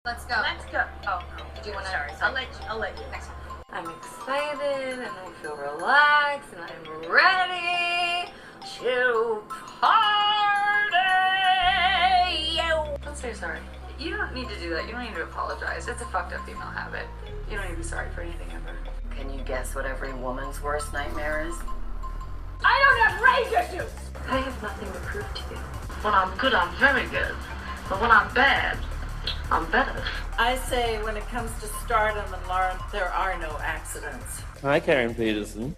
Let's go. Let's go. Oh, no. Do you want to? Sorry. I'll let you. Next one. I'm excited and I feel relaxed and I'm ready to party. Don't say sorry. You don't need to do that. You don't need to apologize. It's a fucked up female habit. You don't need to be sorry for anything ever. Can you guess what every woman's worst nightmare is? I don't have rage issues. I have nothing to prove to you. When I'm good, I'm very good. But when I'm bad, I'm better. I say when it comes to stardom and Lauren, there are no accidents. Hi, Karen Peterson.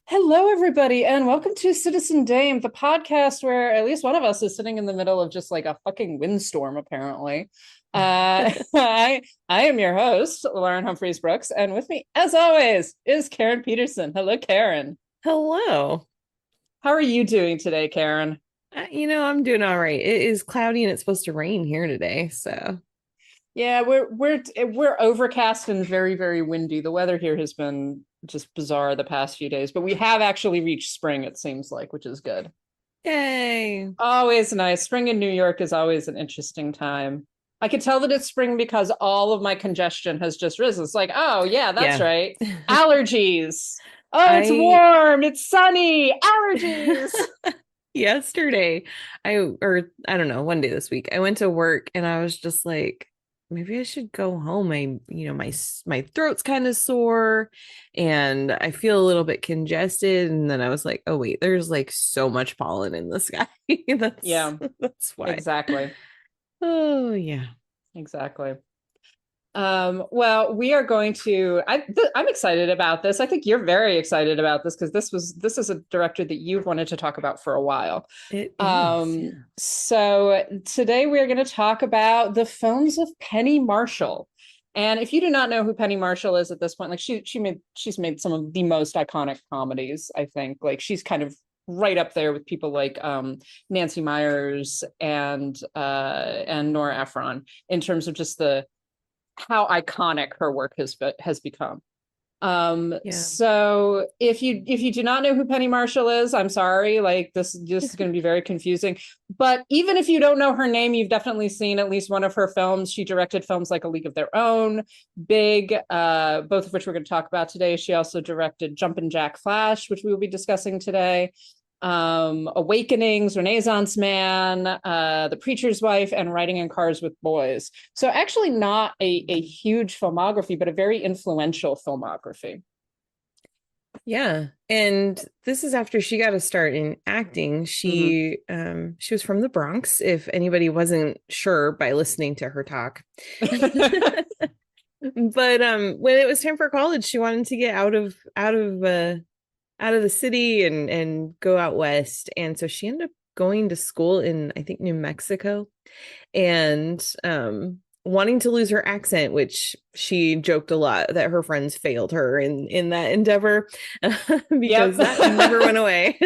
Hello, everybody, and welcome to Citizen Dame, the podcast where at least one of us is sitting in the middle of just like a fucking windstorm, apparently. I am your host, Lauren Humphreys Brooks, and with me, as always, is Karen Peterson. Hello, Karen. Hello. How are you doing today, Karen? I'm doing all right. It is cloudy and it's supposed to rain here today, so. Yeah, we're overcast and very, very windy. The weather here has been just bizarre the past few days, but we have actually reached spring, it seems like, which is good. Yay. Always nice. Spring in New York is always an interesting time. I can tell that it's spring because all of my congestion has just risen. It's like, oh yeah, that's right. Allergies. Oh, it's warm. It's sunny. Allergies. Yesterday, I don't know, one day this week, I went to work and I was just like, maybe I should go home. My throat's kind of sore and I feel a little bit congested. And then I was like, oh wait, there's like so much pollen in the sky. That's why. Exactly. Oh yeah. Exactly. Well, we are going to, I'm excited about this. I think you're very excited about this because this is a director that you've wanted to talk about for a while. It is, yeah. So today we're going to talk about the films of Penny Marshall. And if you do not know who Penny Marshall is at this point, like she's made some of the most iconic comedies, I think. Like she's kind of right up there with people like Nancy Meyers and Nora Ephron in terms of just how iconic her work has become. So if you do not know who Penny Marshall is, I'm sorry, like this is going to be very confusing. But even if you don't know her name, you've definitely seen at least one of her films. She directed films like A League of Their Own, Big, both of which we're going to talk about today. She also directed Jumpin Jack Flash, which we will be discussing today. Awakenings, Renaissance Man, The Preacher's Wife, and Riding in Cars with Boys. So actually not a huge filmography, but a very influential filmography. Yeah. And this is after she got a start in acting. She was from the Bronx, if anybody wasn't sure by listening to her talk. But when it was time for college, she wanted to get out of the city and go out west. And so she ended up going to school in, I think, New Mexico, and wanting to lose her accent, which she joked a lot that her friends failed her in that endeavor because that never went away.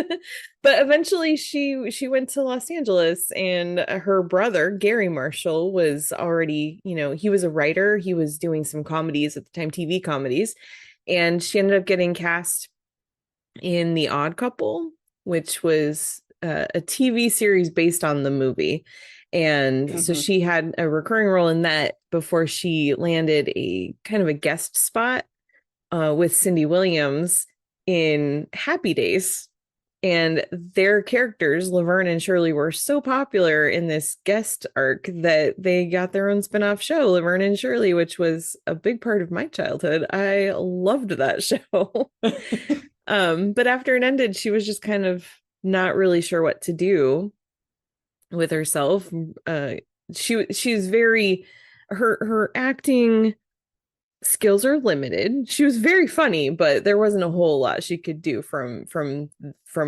But eventually she went to Los Angeles, and her brother, Gary Marshall, was already, he was a writer. He was doing some comedies at the time, TV comedies, and she ended up getting cast in The Odd Couple, which was a TV series based on the movie. And so she had a recurring role in that before she landed a kind of a guest spot with Cindy Williams in Happy Days. And their characters, Laverne and Shirley, were so popular in this guest arc that they got their own spinoff show, Laverne and Shirley, which was a big part of my childhood. I loved that show. But after it ended, she was just kind of not really sure what to do with herself. She's very, her acting skills are limited. She was very funny, but there wasn't a whole lot she could do from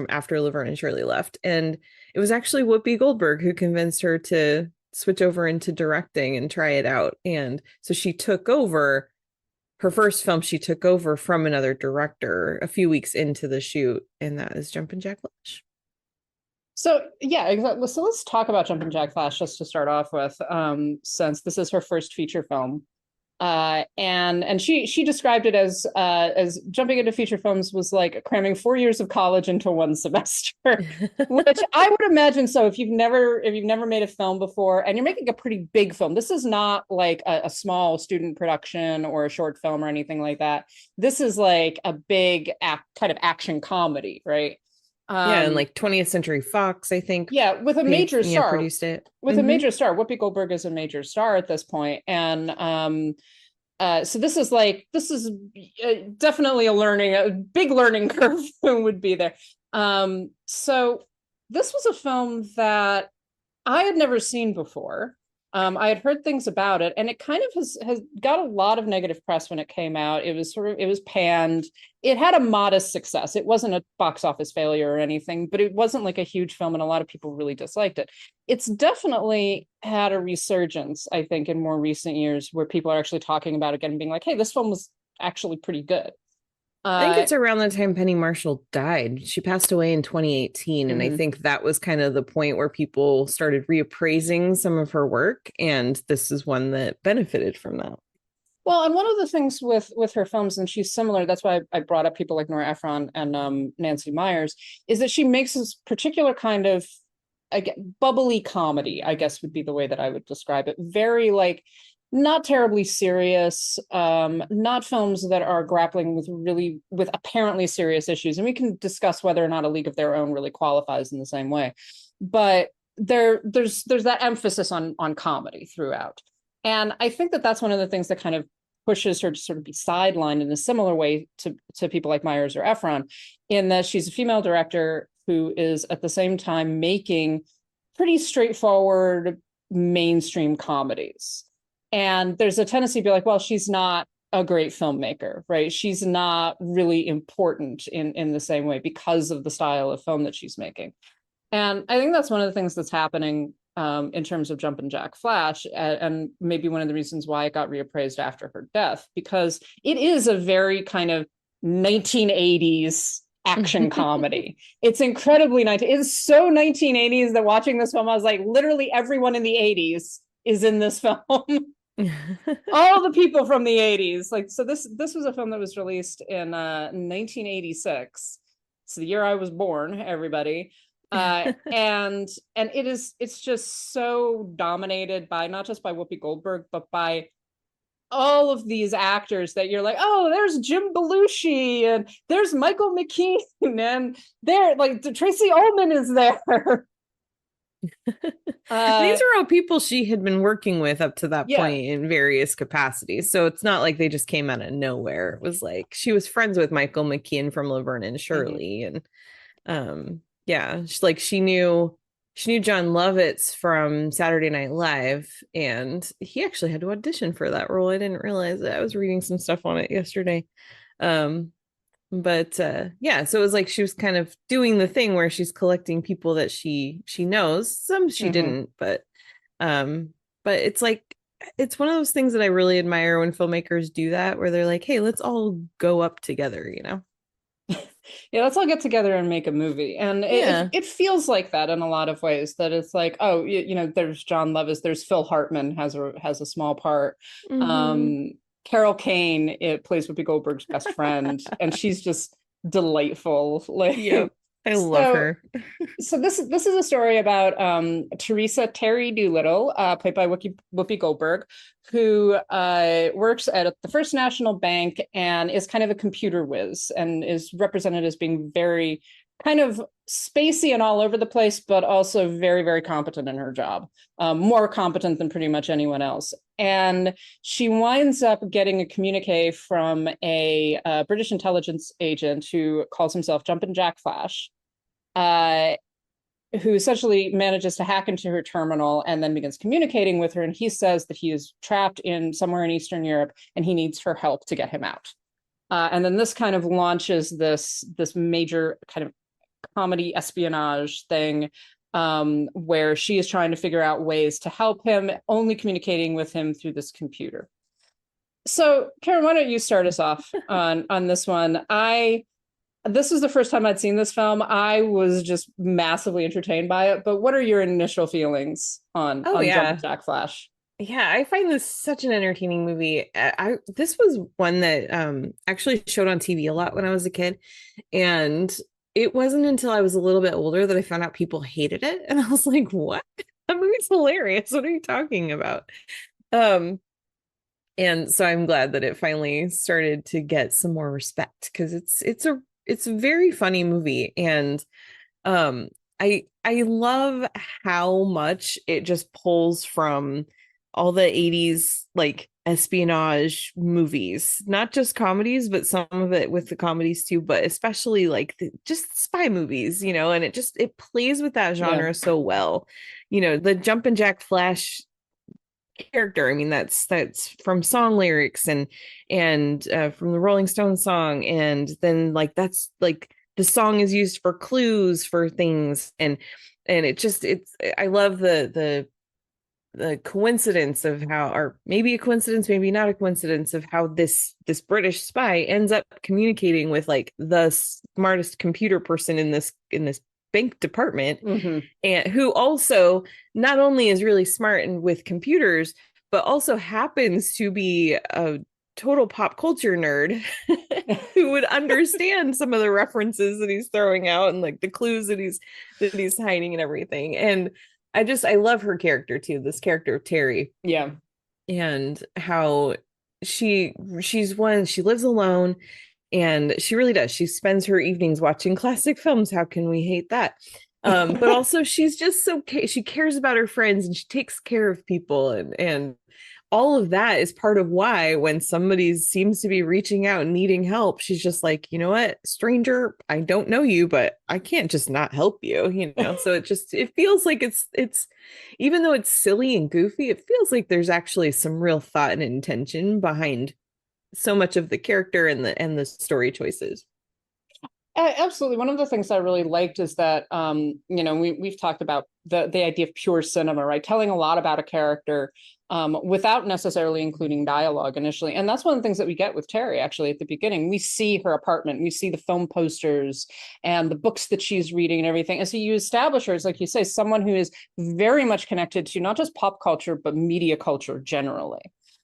after Laverne and Shirley left. And it was actually Whoopi Goldberg who convinced her to switch over into directing and try it out. And so she took over. Her first film, she took over from another director a few weeks into the shoot, and that is Jumpin Jack Flash. So yeah, exactly. So let's talk about Jumpin Jack Flash just to start off with, since this is her first feature film. And she described it as jumping into feature films was like cramming 4 years of college into one semester, which I would imagine. So if you've never made a film before and you're making a pretty big film, this is not like a small student production or a short film or anything like that. This is like a big kind of action comedy, right? Yeah, and like 20th Century Fox, I think. Yeah, with a major star. Produced it. With a major star. Whoopi Goldberg is a major star at this point. And so this is definitely a big learning curve would be there. So this was a film that I had never seen before. I had heard things about it, and it kind of has got a lot of negative press when it came out. It was panned. It had a modest success. It wasn't a box office failure or anything, but it wasn't like a huge film, and a lot of people really disliked it. It's definitely had a resurgence, I think, in more recent years, where people are actually talking about it again and being like, hey, this film was actually pretty good. I think it's around the time Penny Marshall died. She passed away in 2018. And I think that was kind of the point where people started reappraising some of her work. And this is one that benefited from that. Well, and one of the things with her films, and she's similar, that's why I brought up people like Nora Ephron and Nancy Meyers, is that she makes this particular kind of bubbly comedy, I guess would be the way that I would describe it. Very like, not terribly serious, not films that are grappling with apparently serious issues. And we can discuss whether or not A League of Their Own really qualifies in the same way. But there's that emphasis on comedy throughout. And I think that that's one of the things that kind of pushes her to sort of be sidelined in a similar way to people like Myers or Ephron, in that she's a female director who is at the same time making pretty straightforward mainstream comedies. And there's a tendency to be like, well, she's not a great filmmaker, right? She's not really important in the same way because of the style of film that she's making. And I think that's one of the things that's happening in terms of Jumpin' Jack Flash, and maybe one of the reasons why it got reappraised after her death, because it is a very kind of 1980s action comedy. It's incredibly it's so 1980s that watching this film, I was like, literally everyone in the 80s is in this film. All the people from the 80s. Like, so this was a film that was released in 1986. It's the year I was born, everybody. And it's just so dominated by not just by Whoopi Goldberg, but by all of these actors that you're like, oh, there's Jim Belushi and there's Michael McKean and there, like, Tracy Ullman is there. These are all people she had been working with up to that point in various capacities. So it's not like they just came out of nowhere. It was like she was friends with Michael McKean from Laverne and Shirley. And she knew John Lovitz from Saturday Night Live, and he actually had to audition for that role. I didn't realize it. I was reading some stuff on it yesterday. So it was like she was kind of doing the thing where she's collecting people that she knows. Some she didn't, but it's like, it's one of those things that I really admire when filmmakers do that, where they're like, hey, let's all go up together, you know? Yeah, let's all get together and make a movie. And it feels like that in a lot of ways, that it's like, oh, there's John Lovitz, there's Phil Hartman has a small part. Carol Kane, it plays Whoopi Goldberg's best friend, and she's just delightful. Like, I love her. So this is a story about Teresa Terry Doolittle, played by Whoopi Goldberg, who works at the First National Bank and is kind of a computer whiz, and is represented as being very kind of spacey and all over the place, but also very, very competent in her job, more competent than pretty much anyone else. And she winds up getting a communique from a British intelligence agent who calls himself Jumpin' Jack Flash, who essentially manages to hack into her terminal and then begins communicating with her. And he says that he is trapped somewhere in Eastern Europe and he needs her help to get him out. And then this kind of launches this major kind of comedy espionage thing, where she is trying to figure out ways to help him, only communicating with him through this computer. So, Karen, why don't you start us off on this one? This was the first time I'd seen this film. I was just massively entertained by it. But what are your initial feelings on Jumpin' Jack Flash? Yeah, I find this such an entertaining movie. This was one that actually showed on TV a lot when I was a kid, and it wasn't until I was a little bit older that I found out people hated it, and I was like, "What? That movie's hilarious. What are you talking about?" Um, and so I'm glad that it finally started to get some more respect because it's a very funny movie, and um I love how much it just pulls from all the 80s like espionage movies, not just comedies, but some of it with the comedies too, but especially like just spy movies, and it plays with that genre so well. The Jumpin Jack Flash character, I mean, that's from song lyrics and from the Rolling Stones song, and then like that's like the song is used for clues for things, and it's I love the coincidence of how, or maybe a coincidence, maybe not a coincidence, of how this British spy ends up communicating with like the smartest computer person in this bank department, and who also not only is really smart and with computers, but also happens to be a total pop culture nerd who would understand some of the references that he's throwing out and like the clues that he's hiding and everything. And I love her character too, this character of Terry. Yeah. And how she's one, she lives alone, and she really does. She spends her evenings watching classic films. How can we hate that? But also she's just she cares about her friends and she takes care of people, and all of that is part of why when somebody seems to be reaching out and needing help, she's just like, you know what, stranger, I don't know you, but I can't just not help you. So it feels like it's even though it's silly and goofy, it feels like there's actually some real thought and intention behind so much of the character and the story choices. Absolutely. One of the things I really liked is that, we've talked about the idea of pure cinema, right? Telling a lot about a character without necessarily including dialogue initially. And that's one of the things that we get with Terry, actually, at the beginning. We see her apartment, we see the film posters and the books that she's reading and everything. And so you establish her as, like you say, someone who is very much connected to not just pop culture, but media culture generally.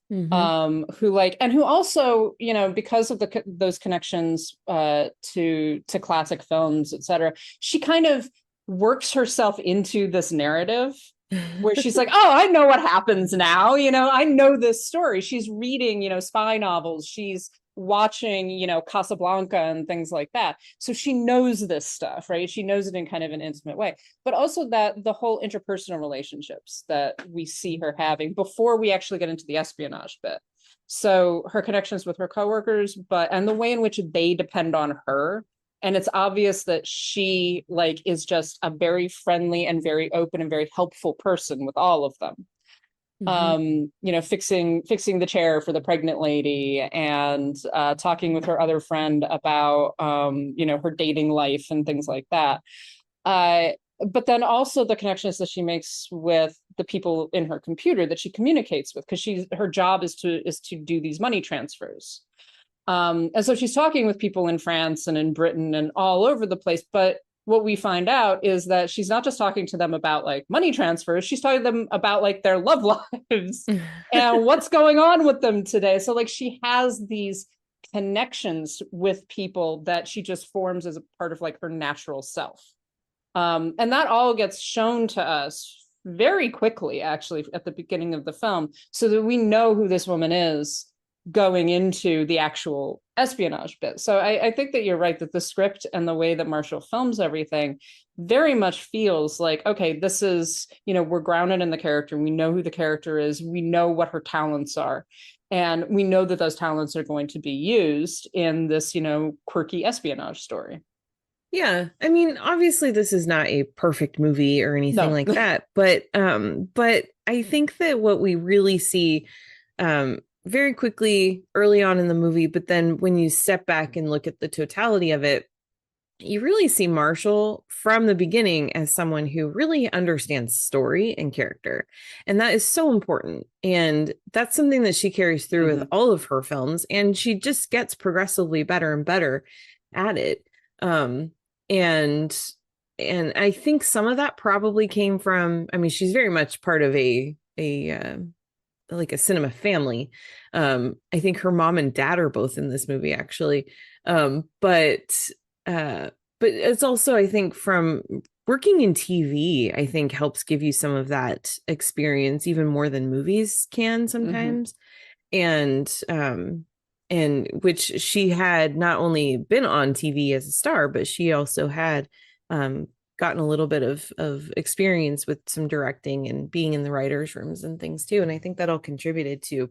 Who also, because of those connections to classic films, etc., she kind of works herself into this narrative where she's like, oh, I know what happens now, I know this story. She's reading, spy novels, she's watching, Casablanca and things like that. So she knows this stuff, right? She knows it in kind of an intimate way, but also that the whole interpersonal relationships that we see her having before we actually get into the espionage bit. So her connections with her coworkers, and the way in which they depend on her. And it's obvious that she is just a very friendly and very open and very helpful person with all of them. Fixing the chair for the pregnant lady, and talking with her other friend about her dating life and things like that. But then also the connections that she makes with the people in her computer that she communicates with, because her job is to do these money transfers. And so she's talking with people in France and in Britain and all over the place. But what we find out is that she's not just talking to them about money transfers, she's talking to them about their love lives and what's going on with them today. So she has these connections with people that she just forms as a part of her natural self. And that all gets shown to us very quickly, actually, at the beginning of the film, so that we know who this woman is going into the actual espionage bit. So I think that you're right, that the script and the way that Marshall films everything very much feels like, okay, this is, we're grounded in the character. We know who the character is. We know what her talents are. And we know that those talents are going to be used in this, quirky espionage story. Yeah. I mean, obviously this is not a perfect movie or anything like that, but I think that what we really see very quickly early on in the movie, but then when you step back and look at the totality of it, you really see Marshall from the beginning as someone who really understands story and character. And that is so important. And that's something that she carries through with all of her films. And she just gets progressively better and better at it. And I think some of that probably came from, I mean, she's very much part of a like a cinema family. I think her mom and dad are both in this movie actually. But it's also, I think, from working in TV, I think helps give you some of that experience even more than movies can sometimes. And which she had not only been on TV as a star, but she also had gotten a little bit of experience with some directing and being in the writers' rooms and things too. And I think that all contributed to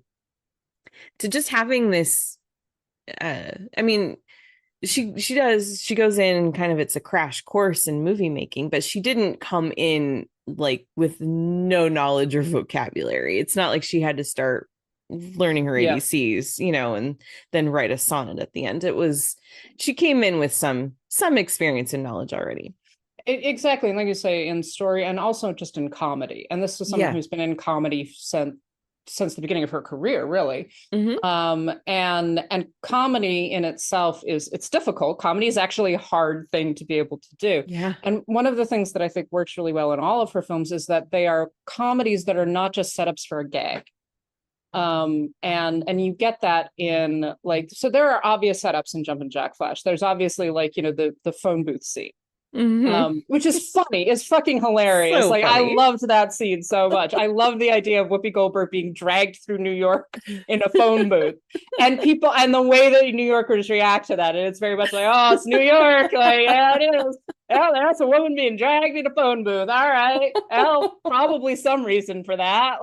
just having this. I mean, she goes in kind of, it's a crash course in movie making, but she didn't come in like with no knowledge or vocabulary. It's not like she had to start learning her ABCs, you know, and then write a sonnet at the end. It was, she came in with some experience and knowledge already. Exactly. And like you say, in story and also just in comedy. And this is someone who's been in comedy since the beginning of her career, really. And comedy in itself it's difficult. Comedy is actually a hard thing to be able to do. And one of the things that I think works really well in all of her films is that they are comedies that are not just setups for a gag. And you get that in, like, so there are obvious setups in Jumpin' Jack Flash. There's obviously, like, you know, the phone booth scene. Which is funny. It's fucking hilarious. So like funny. I loved that scene so much. I love the idea of Whoopi Goldberg being dragged through New York in a phone booth, and people, and the way that New Yorkers react to that. And it's very much like, oh, it's New York. Like, yeah, it is. Oh, that's a woman being dragged in a phone booth. All right. Well, probably some reason for that.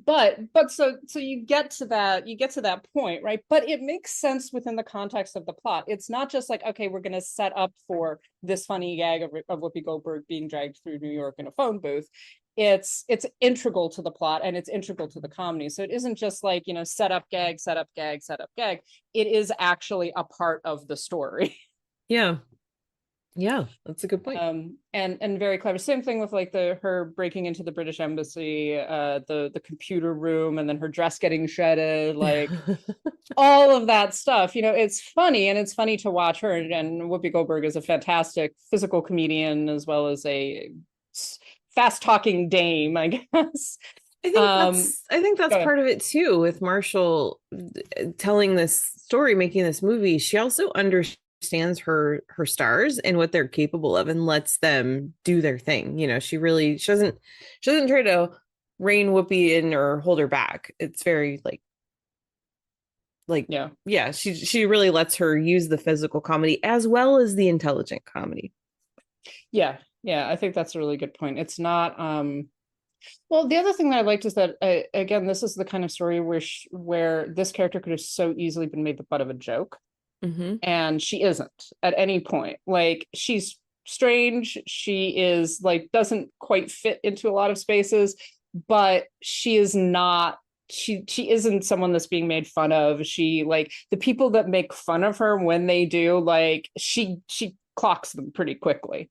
But so you get to that point, right? But it makes sense within the context of the plot. It's not just like, okay, we're going to set up for this funny gag of Whoopi Goldberg being dragged through New York in a phone booth. It's integral to the plot, and it's integral to the comedy. So it isn't just like, you know, set up gag, set up gag, set up gag. It is actually a part of the story. Yeah, that's a good point. And very clever. Same thing with like her breaking into the British embassy, the computer room, and then her dress getting shredded, like all of that stuff. You know, it's funny, and it's funny to watch her. And Whoopi Goldberg is a fantastic physical comedian as well as a fast talking dame, I guess. I think that's part of it too. With Marshall telling this story, making this movie, she also understands her stars and what they're capable of, and lets them do their thing. You know, she doesn't try to rein Whoopi in or hold her back. It's very she really lets her use the physical comedy as well as the intelligent comedy. Yeah, I think that's a really good point. It's not well, the other thing that I liked is that again, this is the kind of story where this character could have so easily been made the butt of a joke. And she isn't at any point. Like, she's strange, she is like, doesn't quite fit into a lot of spaces, but she is not, she isn't someone that's being made fun of. She, like, the people that make fun of her, when they do, like, she clocks them pretty quickly.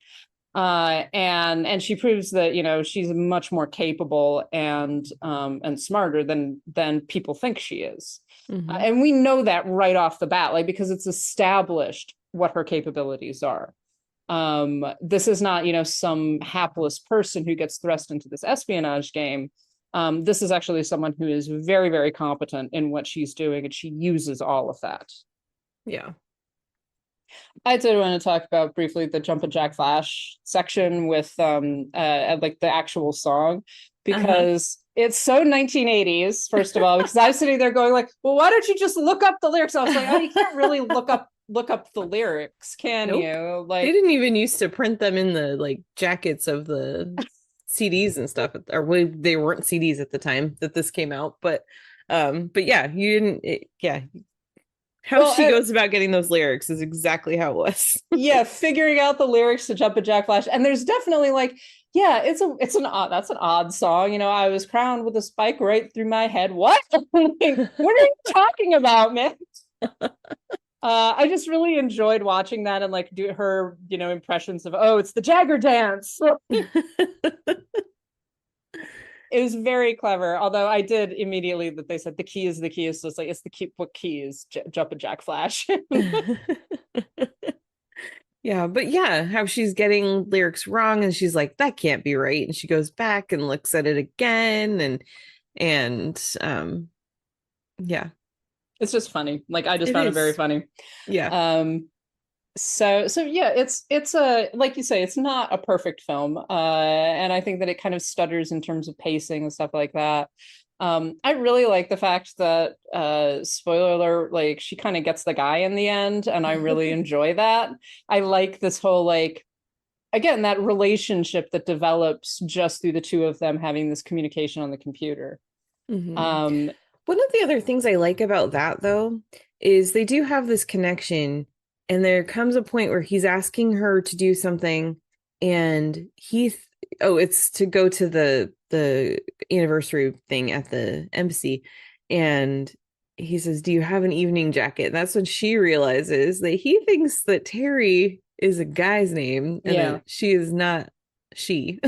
And she proves that, you know, she's much more capable and smarter than people think she is. And we know that right off the bat, like, because it's established what her capabilities are. This is not, you know, some hapless person who gets thrust into this espionage game. This is actually someone who is very, very competent in what she's doing, and she uses all of that. Yeah. I did want to talk about briefly the Jumpin' Jack Flash section with like the actual song, because it's so 1980s, first of all, because I was sitting there going like, well, why don't you just look up the lyrics? I was like, oh, you can't really look up the lyrics, can you? Like, they didn't even used to print them in the like jackets of the CDs and stuff, or they weren't CDs at the time that this came out, but yeah, you didn't. How she goes about getting those lyrics is exactly how it was. Yeah, figuring out the lyrics to Jumpin' Jack Flash. And there's definitely like, yeah, that's an odd song. You know, I was crowned with a spike right through my head. What? What are you talking about, man? I just really enjoyed watching that and like do her, you know, impressions of, oh, it's the Jagger dance. It was very clever, although I did immediately that they said the key is, so it's like, it's the key, what key is Jumpin' Jack Flash? Yeah, but yeah, how she's getting lyrics wrong and she's like, that can't be right. And she goes back and looks at it again and yeah, It's just funny. Like I just it found it very is. funny. Yeah. So yeah, it's a, like you say, it's not a perfect film. And I think that it kind of stutters in terms of pacing and stuff like that. I really like the fact that spoiler alert, like she kind of gets the guy in the end, and I really enjoy that. I like this whole like, again, that relationship that develops just through the two of them having this communication on the computer. Mhm. Um, One of the other things I like about that though is they do have this connection, and there comes a point where he's asking her to do something, and oh, it's to go to the anniversary thing at the embassy, and he says, "Do you have an evening jacket?" And that's when she realizes that he thinks that Terry is a guy's name and yeah. that she is not she.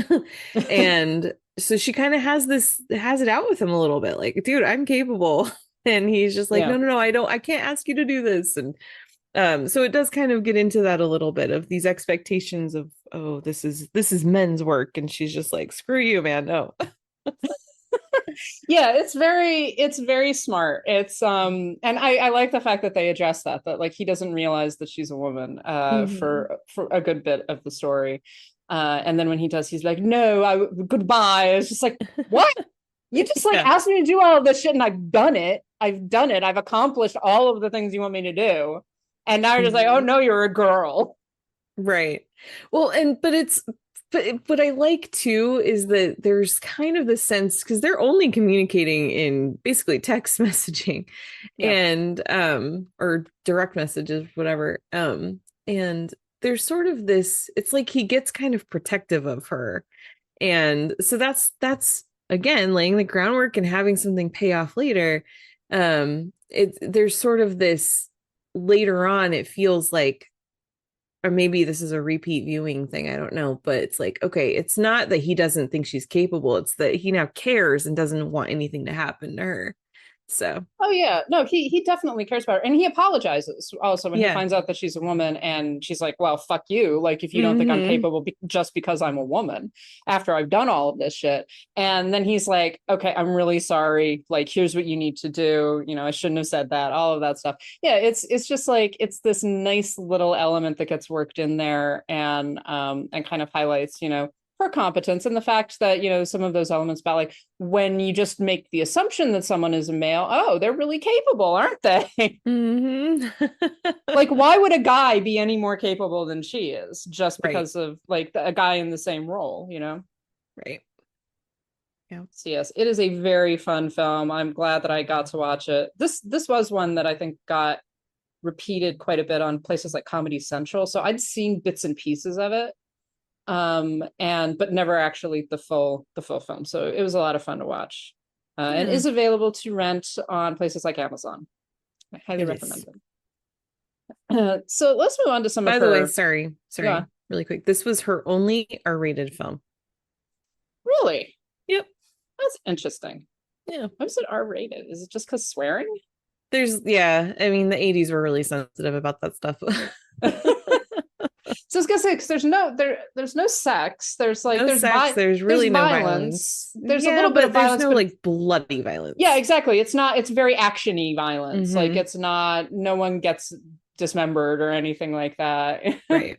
And so she kind of has it out with him a little bit, like, dude, I'm capable. And he's just like, Yeah. no, no, no, I can't ask you to do this. And so it does kind of get into that a little bit of these expectations of, oh, this is men's work, and she's just like, screw you, man, no. Yeah, it's very smart. It's and I like the fact that they address that like he doesn't realize that she's a woman Mhm. for a good bit of the story. And then when he does, he's like, no, goodbye. It's just like, what? You just like Yeah. asked me to do all of this shit and I've done it. I've done it. I've accomplished all of the things you want me to do. And now you're just like, oh Mhm. no, you're a girl. Right. Well, but what I like too is that there's kind of this sense, because they're only communicating in basically text messaging Yeah. and or direct messages, whatever. And there's sort of this, it's like he gets kind of protective of her. And so that's again laying the groundwork and having something pay off later. There's sort of this later on, it feels like, or maybe this is a repeat viewing thing, I don't know, but it's like, okay, it's not that he doesn't think she's capable, it's that he now cares and doesn't want anything to happen to her. So Oh yeah, no, he definitely cares about her, and he apologizes also when he yeah. finds out that she's a woman, and she's like, "Well, fuck you! Like, if you don't think I'm Hmm. capable just because I'm a woman, after I've done all of this shit." And then he's like, "Okay, I'm really sorry. Like, here's what you need to do. You know, I shouldn't have said that. All of that stuff. Yeah, it's just like it's this nice little element that gets worked in there, and kind of highlights, her competence and the fact that, some of those elements about like when you just make the assumption that someone is a male, oh, they're really capable, aren't they? Hmm. Like, why would a guy be any more capable than she is just Right. because of like a guy in the same role? Right. Yeah. So yes, it is a very fun film. I'm glad that I got to watch it. This was one that I think got repeated quite a bit on places like Comedy Central. So I'd seen bits and pieces of it, and but never actually the full film, so it was a lot of fun to watch, and Yeah, is available to rent on places like Amazon. I highly it recommend is. them. So let's move on to some of By the way, her. sorry, Yeah, really quick. This was her only R-rated film. really, Yep. that's interesting. Yeah. Why was it R-rated? Is it just because swearing? Yeah, I mean, the 80s were really sensitive about that stuff. So I was gonna say, because there's no sex. There's like No sex, there's there's really no violence. violence. There's a Yeah, little bit of but there's violence, no but like bloody yeah, violence. exactly. It's very actiony violence. Like Hmm. it's not, no one gets dismembered or anything like that. Right.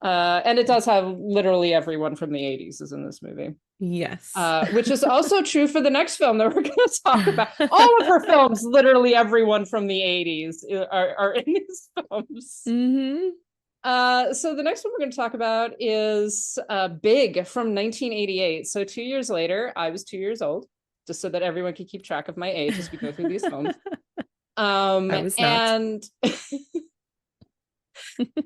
And it does have literally everyone from the 80s is in this movie. Yes. Which is also true for the next film that we're going to talk about. All of her films, literally everyone from the 80s are in these films. Hmm. So the next one we're going to talk about is Big from 1988. So 2 years later, I was 2 years old, just so that everyone can keep track of my age as we go through these films. I was not. And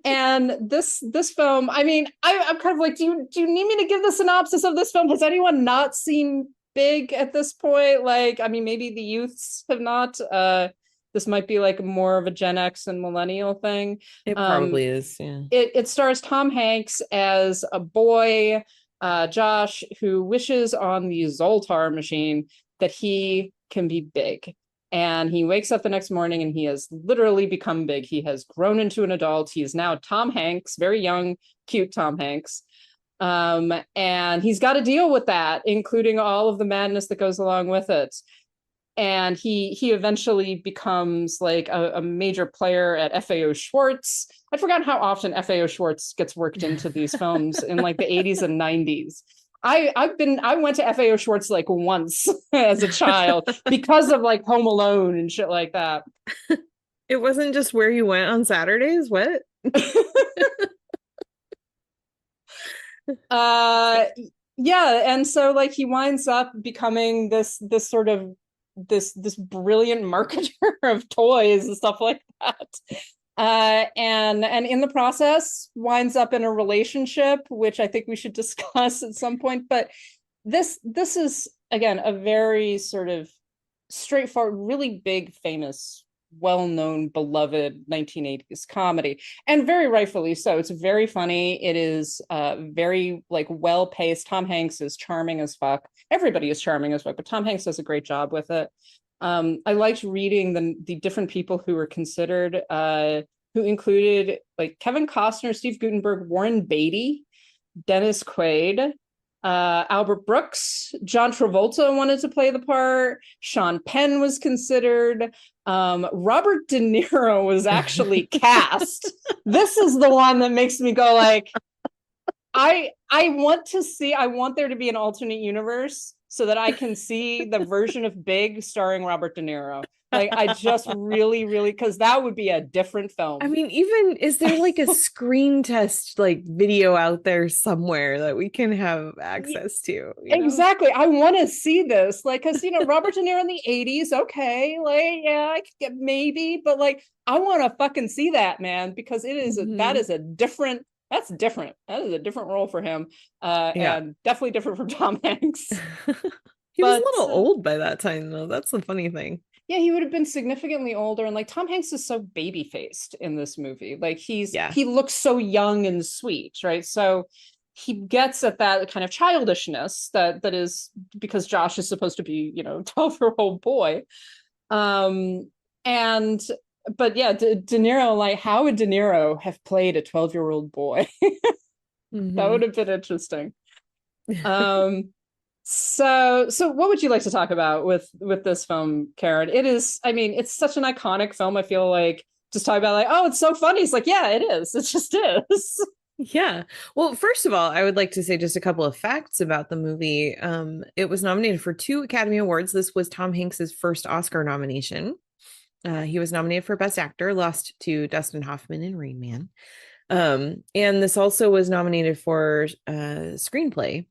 and this film, I mean, I'm kind of like, do you need me to give the synopsis of this film? Has anyone not seen Big at this point? Like, I mean, maybe the youths have not. This might be like more of a Gen X and millennial thing. It Um, probably is. Yeah. it stars Tom Hanks as a boy, Josh, who wishes on the Zoltar machine that he can be big. And he wakes up the next morning and he has literally become big. He has grown into an adult. He is now Tom Hanks, very young, cute Tom Hanks. And he's got to deal with that, including all of the madness that goes along with it. And he eventually becomes like a major player at FAO Schwartz. I forgot how often FAO Schwartz gets worked into these films in like the 80s and 90s. I went to FAO Schwartz like once as a child because of like Home Alone and shit like that. It wasn't just where you went on Saturdays. What? Yeah, and so like he winds up becoming this sort of this brilliant marketer of toys and stuff like that. And in the process winds up in a relationship, which I think we should discuss at some point. But this is again a very sort of straightforward, really big, famous, well-known, beloved 1980s comedy, and very rightfully so. It's very funny. It is very like well-paced. Tom Hanks is charming as fuck. Everybody is charming as fuck, but Tom Hanks does a great job with it. I liked reading the different people who were considered, who included like Kevin Costner, Steve Guttenberg, Warren Beatty, Dennis Quaid, Albert Brooks, John Travolta wanted to play the part. Sean Penn was considered. Robert De Niro was actually cast. This is the one that makes me go like, I want there to be an alternate universe so that I can see the version of Big starring Robert De Niro. Like, I just really, because that would be a different film. I mean, even is there like a screen test like video out there somewhere that we can have access to? You know? Exactly. I want to see this. Like, because Robert De Niro in the 80s, okay, like, yeah, I could get maybe, but like, I want to fucking see that, man, because it is that is a different. That's different. That is a different role for him. And definitely different from Tom Hanks. He was a little old by that time, though. That's the funny thing. Yeah, he would have been significantly older. And like Tom Hanks is so baby-faced in this movie. Like he looks so young and sweet, right? So he gets at that kind of childishness that is because Josh is supposed to be, 12-year-old boy. But yeah, De Niro, like, how would De Niro have played a 12-year-old boy? That would have been interesting. So what would you like to talk about with this film, Karen? It is, I mean, it's such an iconic film. I feel like just talk about like, oh, it's so funny. It's like, yeah, it is. It just is. Yeah. Well, first of all, I would like to say just a couple of facts about the movie. It was nominated for 2 Academy Awards. This was Tom Hanks's first Oscar nomination. He was nominated for Best Actor, lost to Dustin Hoffman in Rain Man. And this also was nominated for screenplay.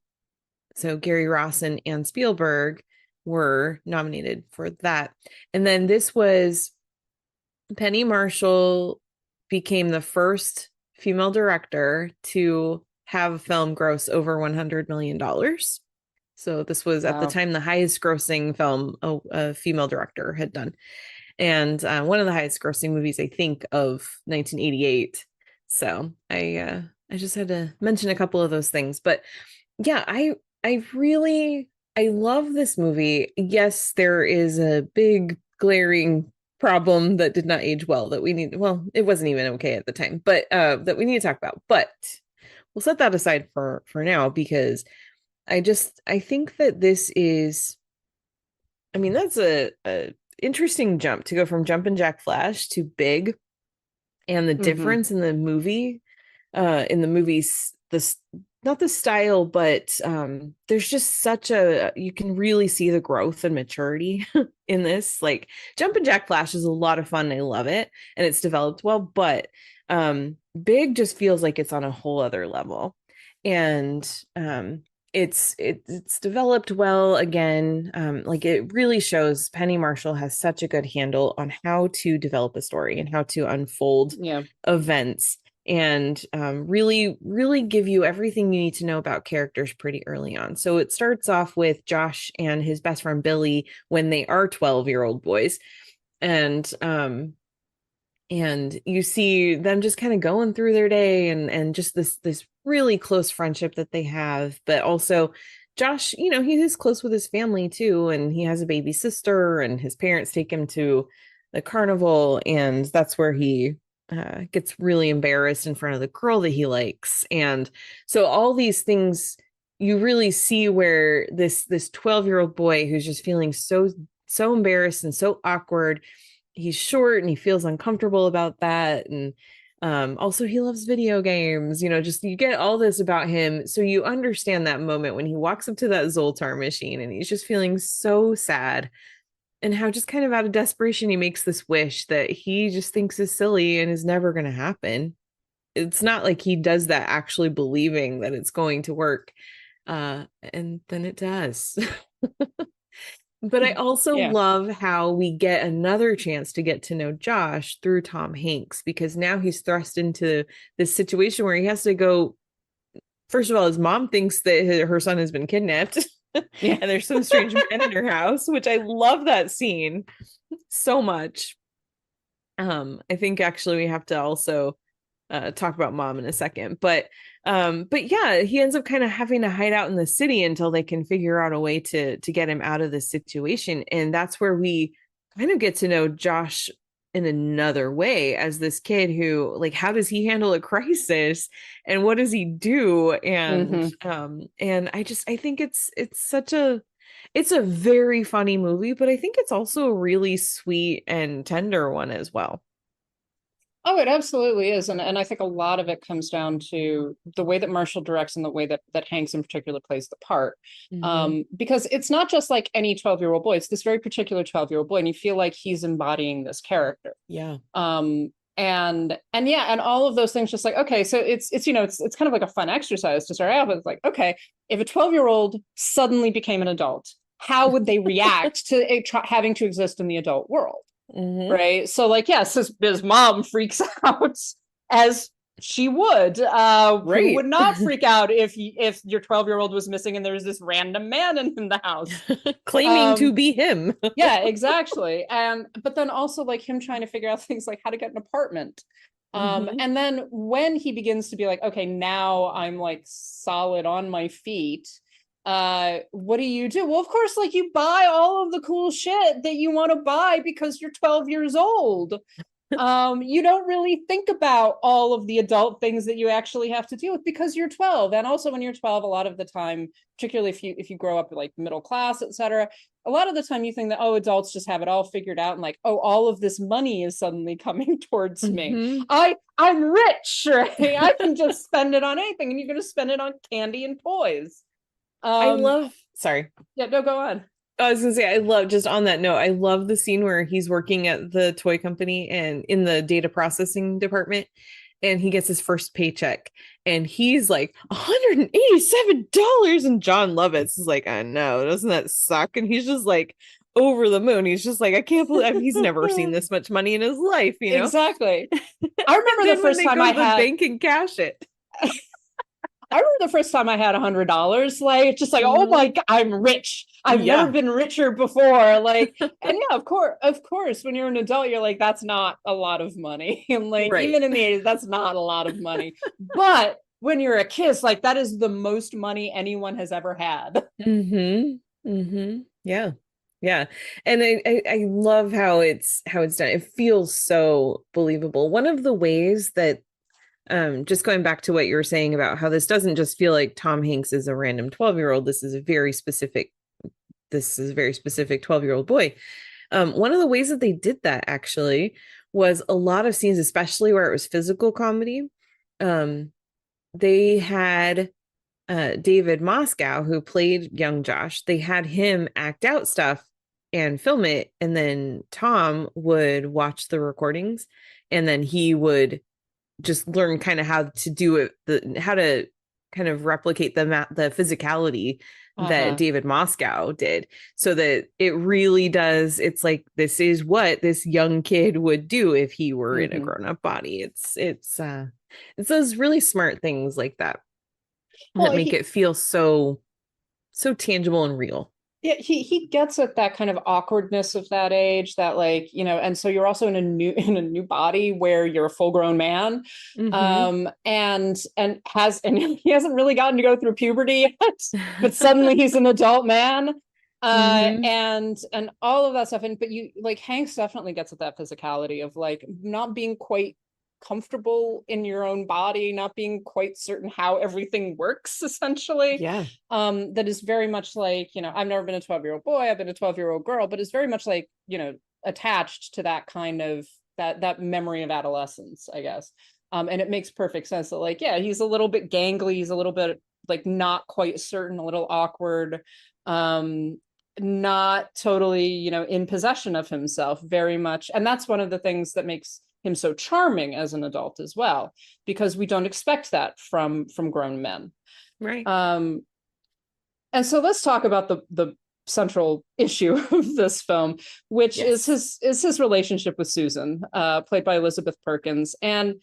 So Gary Ross and Spielberg were nominated for that. And then this was Penny Marshall became the first female director to have a film gross over $100 million. So this was at the time the highest grossing film a female director had done. And one of the highest grossing movies, I think, of 1988. So I just had to mention a couple of those things. But yeah, I love this movie. Yes, there is a big glaring problem that did not age well that we need. Well, it wasn't even okay at the time, but that we need to talk about. But we'll set that aside for now, because I think that this is, I mean, that's a interesting jump to go from Jumpin' Jack Flash to Big, and the difference in the movie, this not the style, but there's just such you can really see the growth and maturity in this. Like Jumpin' Jack Flash is a lot of fun. I love it, and it's developed well, but Big just feels like it's on a whole other level, and it's developed well again. Like it really shows Penny Marshall has such a good handle on how to develop a story and how to unfold events, and really give you everything you need to know about characters pretty early on. So it starts off with Josh and his best friend Billy when they are 12-year-old boys, and you see them just kind of going through their day and just this really close friendship that they have. But also Josh, you know, he is close with his family too, and he has a baby sister, and his parents take him to the carnival, and that's where he gets really embarrassed in front of the girl that he likes. And so all these things, you really see where this 12-year-old boy who's just feeling so embarrassed and so awkward. He's short and he feels uncomfortable about that. And also he loves video games, you know, just you get all this about him. So you understand that moment when he walks up to that Zoltar machine and he's just feeling so sad, and how just kind of out of desperation he makes this wish that he just thinks is silly and is never going to happen. It's not like he does that actually believing that it's going to work. And then it does. But I also love how we get another chance to get to know Josh through Tom Hanks, because now he's thrust into this situation where he has to go. First of all, his mom thinks that her son has been kidnapped. And there's some strange men in her house, which I love that scene so much. I think actually we have to also talk about mom in a second, but yeah, he ends up kind of having to hide out in the city until they can figure out a way to get him out of this situation. And that's where we kind of get to know Josh in another way as this kid who, like, how does he handle a crisis and what does he do? And and I think it's a very funny movie, but I think it's also a really sweet and tender one as well. Oh, it absolutely is. And I think a lot of it comes down to the way that Marshall directs and the way that Hanks in particular plays the part. Because it's not just like any 12-year-old boy, it's this very particular 12-year-old boy, and you feel like he's embodying this character. Yeah. And all of those things, just like, okay, so it's you know, it's kind of like a fun exercise to start out with. It's like, okay, if a 12-year-old suddenly became an adult, how would they react to it having to exist in the adult world? Right. So, like, yes, his mom freaks out, as she would. Who would not freak out if your 12-year-old was missing and there was this random man in the house claiming to be him? Yeah, exactly. But then also, like, him trying to figure out things like how to get an apartment. And then when he begins to be like, okay, now I'm like solid on my feet, what do you do? Well, of course, like, you buy all of the cool shit that you want to buy because you're 12 years old. You don't really think about all of the adult things that you actually have to deal with because you're 12. And also when you're 12, a lot of the time, particularly if you grow up like middle class, etc., a lot of the time you think that, oh, adults just have it all figured out, and like, oh, all of this money is suddenly coming towards me. I'm rich, right? I can just spend it on anything, and you're going to spend it on candy and toys. Sorry. Yeah, no, go on. I was gonna say, I love, just on that note, I love the scene where he's working at the toy company and in the data processing department, and he gets his first paycheck and he's like, $187. And John Lovitz is like, I know, doesn't that suck? And he's just like over the moon. He's just like, I can't believe, he's never seen this much money in his life, you know? Exactly. I remember the first time I had the bank and cash it. I remember the first time I had $100, like, just like, oh my God, I'm rich. I've never been richer before. Like, and yeah, of course, when you're an adult, you're like, that's not a lot of money. And like, even in the 80s, that's not a lot of money. But when you're a kid, like, that is the most money anyone has ever had. Yeah. Yeah. And I love how it's done. It feels so believable. One of the ways that, just going back to what you were saying about how this doesn't just feel like Tom Hanks is a random 12-year-old. This is a very specific 12-year-old boy. One of the ways that they did that actually was a lot of scenes, especially where it was physical comedy. They had David Moscow, who played young Josh. They had him act out stuff and film it. And then Tom would watch the recordings, and then he would just learn kind of how to do it, how to kind of replicate the physicality that David Moscow did, so that it really does. It's like, this is what this young kid would do if he were in a grown-up body. It's those really smart things like that that make it feel so tangible and real. Yeah, he gets at that kind of awkwardness of that age, that like, you know, and so you're also in a new body where you're a full grown man. And he hasn't really gotten to go through puberty yet, but suddenly he's an adult man. And all of that stuff. And but you like Hanks definitely gets at that physicality of like not being quite comfortable in your own body, not being quite certain how everything works, essentially. Yeah. That is very much like, you know, I've never been a 12-year-old boy, I've been a 12-year-old girl, but it's very much like, you know, attached to that kind of that memory of adolescence, I guess. And it makes perfect sense that like, yeah, he's a little bit gangly, he's a little bit like not quite certain, a little awkward, not totally, you know, in possession of himself very much. And that's one of the things that makes him so charming as an adult as well, because we don't expect that from grown men. Right. And so let's talk about the central issue of this film, which is his relationship with Susan, played by Elizabeth Perkins. And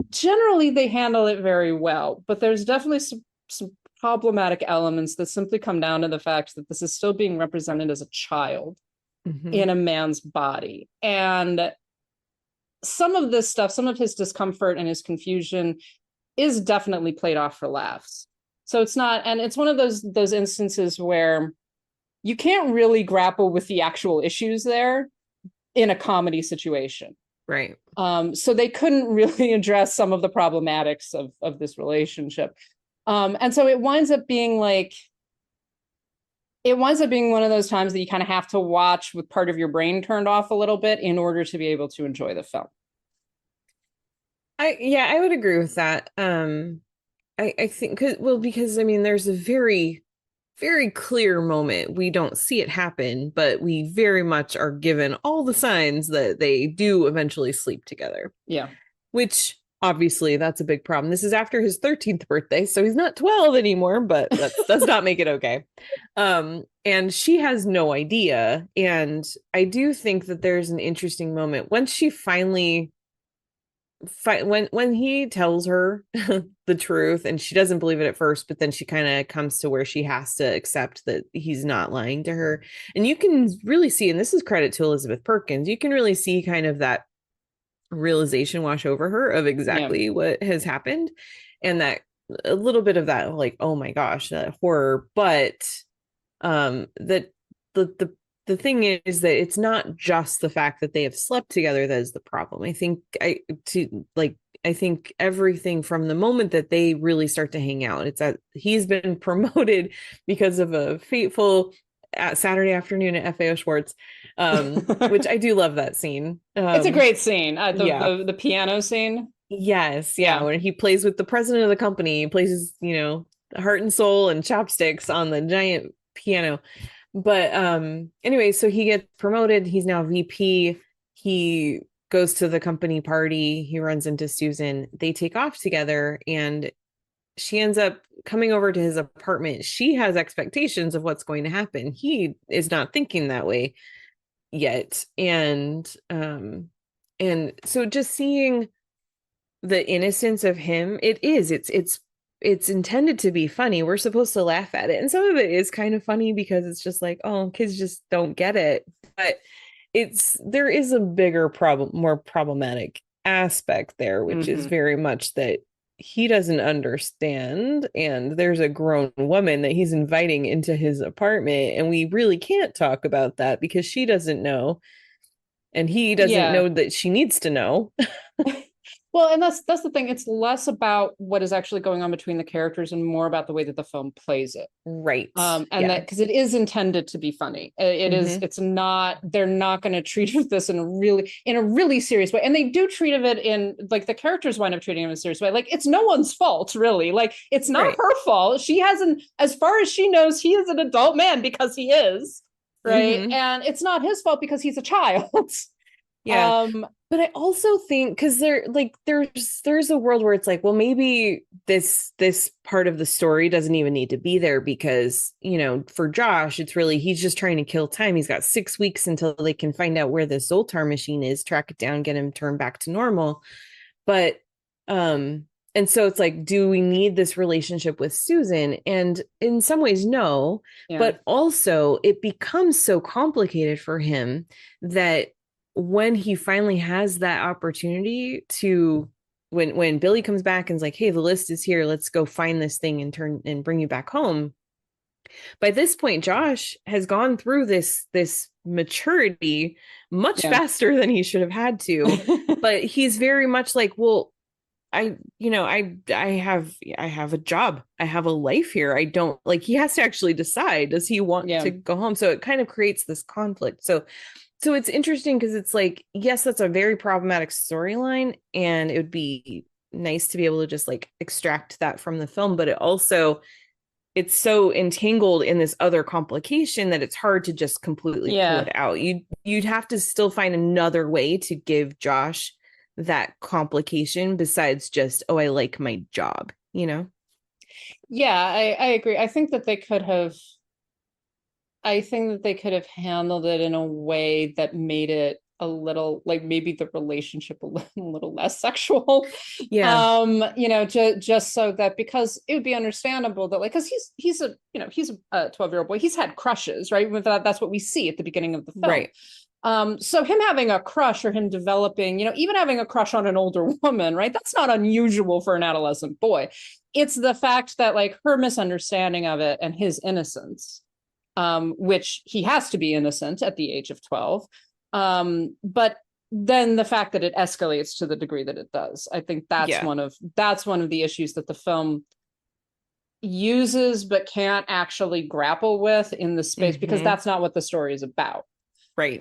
generally they handle it very well, but there's definitely some problematic elements that simply come down to the fact that this is still being represented as a child in a man's body. And some of this stuff, some of his discomfort and his confusion is definitely played off for laughs. So it's not, and it's one of those instances where you can't really grapple with the actual issues there in a comedy situation. Right. So they couldn't really address some of the problematics of this relationship. And so it winds up being one of those times that you kind of have to watch with part of your brain turned off a little bit in order to be able to enjoy the film. I would agree with that. I think because I mean, there's a very, very clear moment. We don't see it happen, but we very much are given all the signs that they do eventually sleep together. Yeah. Which obviously that's a big problem. This is after his 13th birthday, so he's not 12 anymore, but that does not make it okay. And she has no idea. And I do think that there's an interesting moment when she finally when he tells her the truth, and she doesn't believe it at first, but then she kind of comes to where she has to accept that he's not lying to her. And you can really see, and this is credit to Elizabeth Perkins, you can really see kind of that realization wash over her of exactly what has happened, and that a little bit of that like, oh my gosh, that horror. But that the thing is that it's not just the fact that they have slept together that is the problem. I think everything from the moment that they really start to hang out, it's that he's been promoted because of a fateful Saturday afternoon at FAO Schwartz, which I do love that scene. It's a great scene. The piano scene. Yes. Yeah. When he plays with the president of the company, he plays his, heart and soul and chopsticks on the giant piano. But anyway, so he gets promoted. He's now VP. He goes to the company party. He runs into Susan. They take off together, and she ends up coming over to his apartment. She has expectations of what's going to happen. He is not thinking that way yet. And so just seeing the innocence of him, it's intended to be funny. We're supposed to laugh at it. And some of it is kind of funny because it's just like, oh, kids just don't get it. But there is a bigger problem, more problematic aspect there, which is very much that he doesn't understand. And there's a grown woman that he's inviting into his apartment. And we really can't talk about that because she doesn't know. And he doesn't know that she needs to know. Well, and that's the thing. It's less about what is actually going on between the characters and more about the way that the film plays it. Right. That because it is intended to be funny. It's not, they're not going to treat this in a really serious way. And they do treat of it in like the characters wind up treating it in a serious way. Like it's no one's fault, really. Like it's not her fault. She hasn't, as far as she knows, he is an adult man because he is. Right. And it's not his fault because he's a child. Yeah. But I also think because there's a world where it's like, well, maybe this part of the story doesn't even need to be there because, for Josh, it's really, he's just trying to kill time. He's got 6 weeks until they can find out where the Zoltar machine is, track it down, get him turned back to normal. But And so it's like, do we need this relationship with Susan? And in some ways, no, Yeah. but also it becomes so complicated for him that when he finally has that opportunity to, when Billy comes back and is like, hey, the list is here, let's go find this thing and bring you back home. By this point, Josh has gone through this maturity much faster than he should have had to, but he's very much like, well, I have a job. I have a life here. I don't, like, he has to actually decide, does he want to go home? So it kind of creates this conflict. So it's interesting because it's like, yes, that's a very problematic storyline, and it would be nice to be able to just like extract that from the film, but it's so entangled in this other complication that it's hard to just completely pull it out. You'd have to still find another way to give Josh that complication besides just, oh, I like my job, you know? Yeah, I agree. I think that they could have handled it in a way that made it a little, like, maybe the relationship a little less sexual. Just so that, because it would be understandable that, like, because he's a 12-year-old boy, he's had crushes, right? With that's what we see at the beginning of the film, right? So him having a crush, or him developing, even having a crush on an older woman, right? That's not unusual for an adolescent boy. It's the fact that, like, her misunderstanding of it and his innocence, which he has to be innocent at the age of 12. But then the fact that it escalates to the degree that it does, I think that's one of the issues that the film uses but can't actually grapple with in the space, because that's not what the story is about. Right.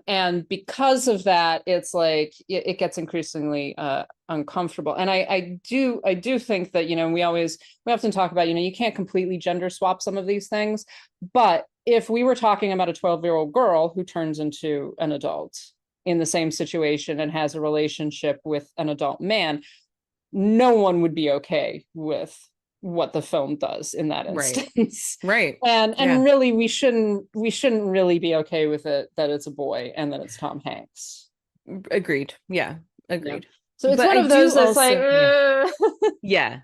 And because of that, it's like it gets increasingly uncomfortable. And I do think that, we often talk about, you can't completely gender swap some of these things, but if we were talking about a 12-year-old girl who turns into an adult in the same situation and has a relationship with an adult man, no one would be okay with what the film does in that instance. Right. And really, we shouldn't really be okay with it that it's a boy and that it's Tom Hanks. Agreed. Yeah. Agreed. So it's one of those that's like, yeah.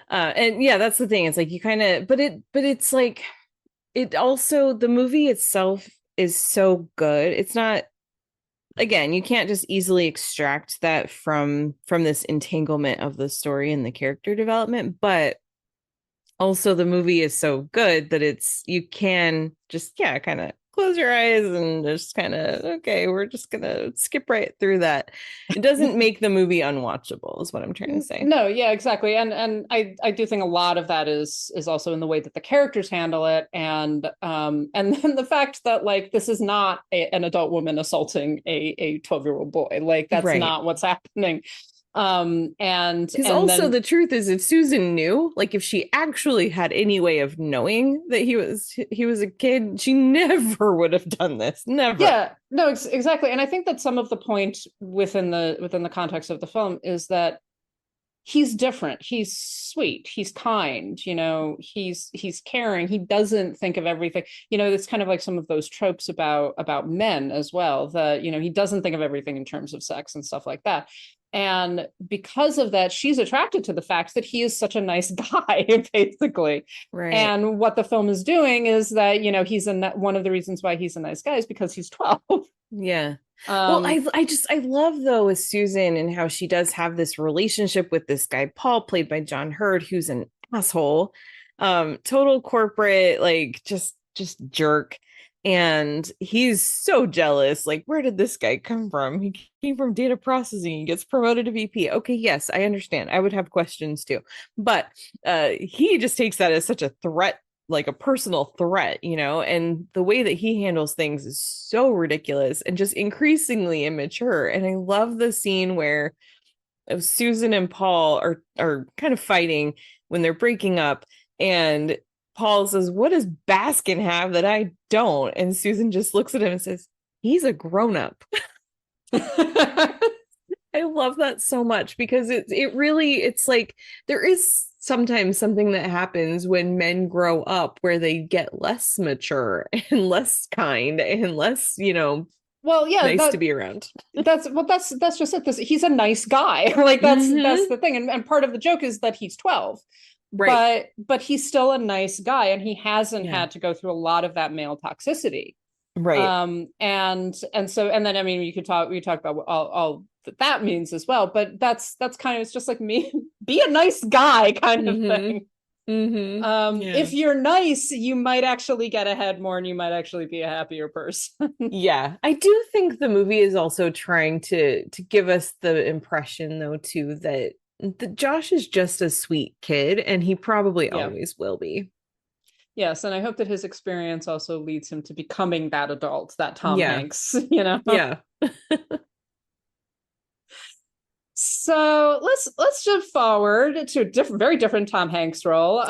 And that's the thing. It's like, you kind of, but it's like, it also, the movie itself is so good. It's not, again, you can't just easily extract that from this entanglement of the story and the character development, but also the movie is so good that you can just kind of close your eyes and just kind of, okay, we're just gonna skip right through that. It doesn't make the movie unwatchable, is what I'm trying to say. No, yeah, exactly. And I do think a lot of that is also in the way that the characters handle it, and then the fact that, like, this is not an adult woman assaulting a 12-year-old boy. Like, that's not what's happening. And because also the truth is, if Susan knew, like, if she actually had any way of knowing that he was a kid, she never would have done this. Never. Yeah, no, exactly. And I think that some of the point within the context of the film is that he's different. He's sweet. He's kind. He's caring. He doesn't think of everything. It's kind of like some of those tropes about men as well. That he doesn't think of everything in terms of sex and stuff like that. And because of that, she's attracted to the fact that he is such a nice guy, basically. Right. And what the film is doing is that, he's one of the reasons why he's a nice guy is because he's 12. Yeah. Well, I love, though, with Susan and how she does have this relationship with this guy, Paul, played by John Hurd, who's an asshole, total corporate, like, just jerk. And he's so jealous. Like, where did this guy come from? He came from data processing. He gets promoted to VP. Okay, yes, I understand. I would have questions too. But he just takes that as such a threat, like a personal threat, and the way that he handles things is so ridiculous and just increasingly immature. And I love the scene where Susan and Paul are kind of fighting when they're breaking up, and Paul says, what does Baskin have that I don't? And Susan just looks at him and says, he's a grown-up. I love that so much, because it's like, there is sometimes something that happens when men grow up where they get less mature and less kind and less, Well, yeah, Nice to be around. that's just it. He's a nice guy. Like that's the thing. And part of the joke is that he's 12. Right. But he's still a nice guy, and he hasn't had to go through a lot of that male toxicity. Right. And then I mean we talk about all that means as well, but that's kind of, it's just like me, be a nice guy kind of thing. If you're nice, you might actually get ahead more, and you might actually be a happier person. Yeah, I do think the movie is also trying to give us the impression, though, too, that Josh is just a sweet kid, and he probably always will be. Yes, and I hope that his experience also leads him to becoming that adult, that Tom Hanks, Yeah. So let's jump forward to a very different Tom Hanks role,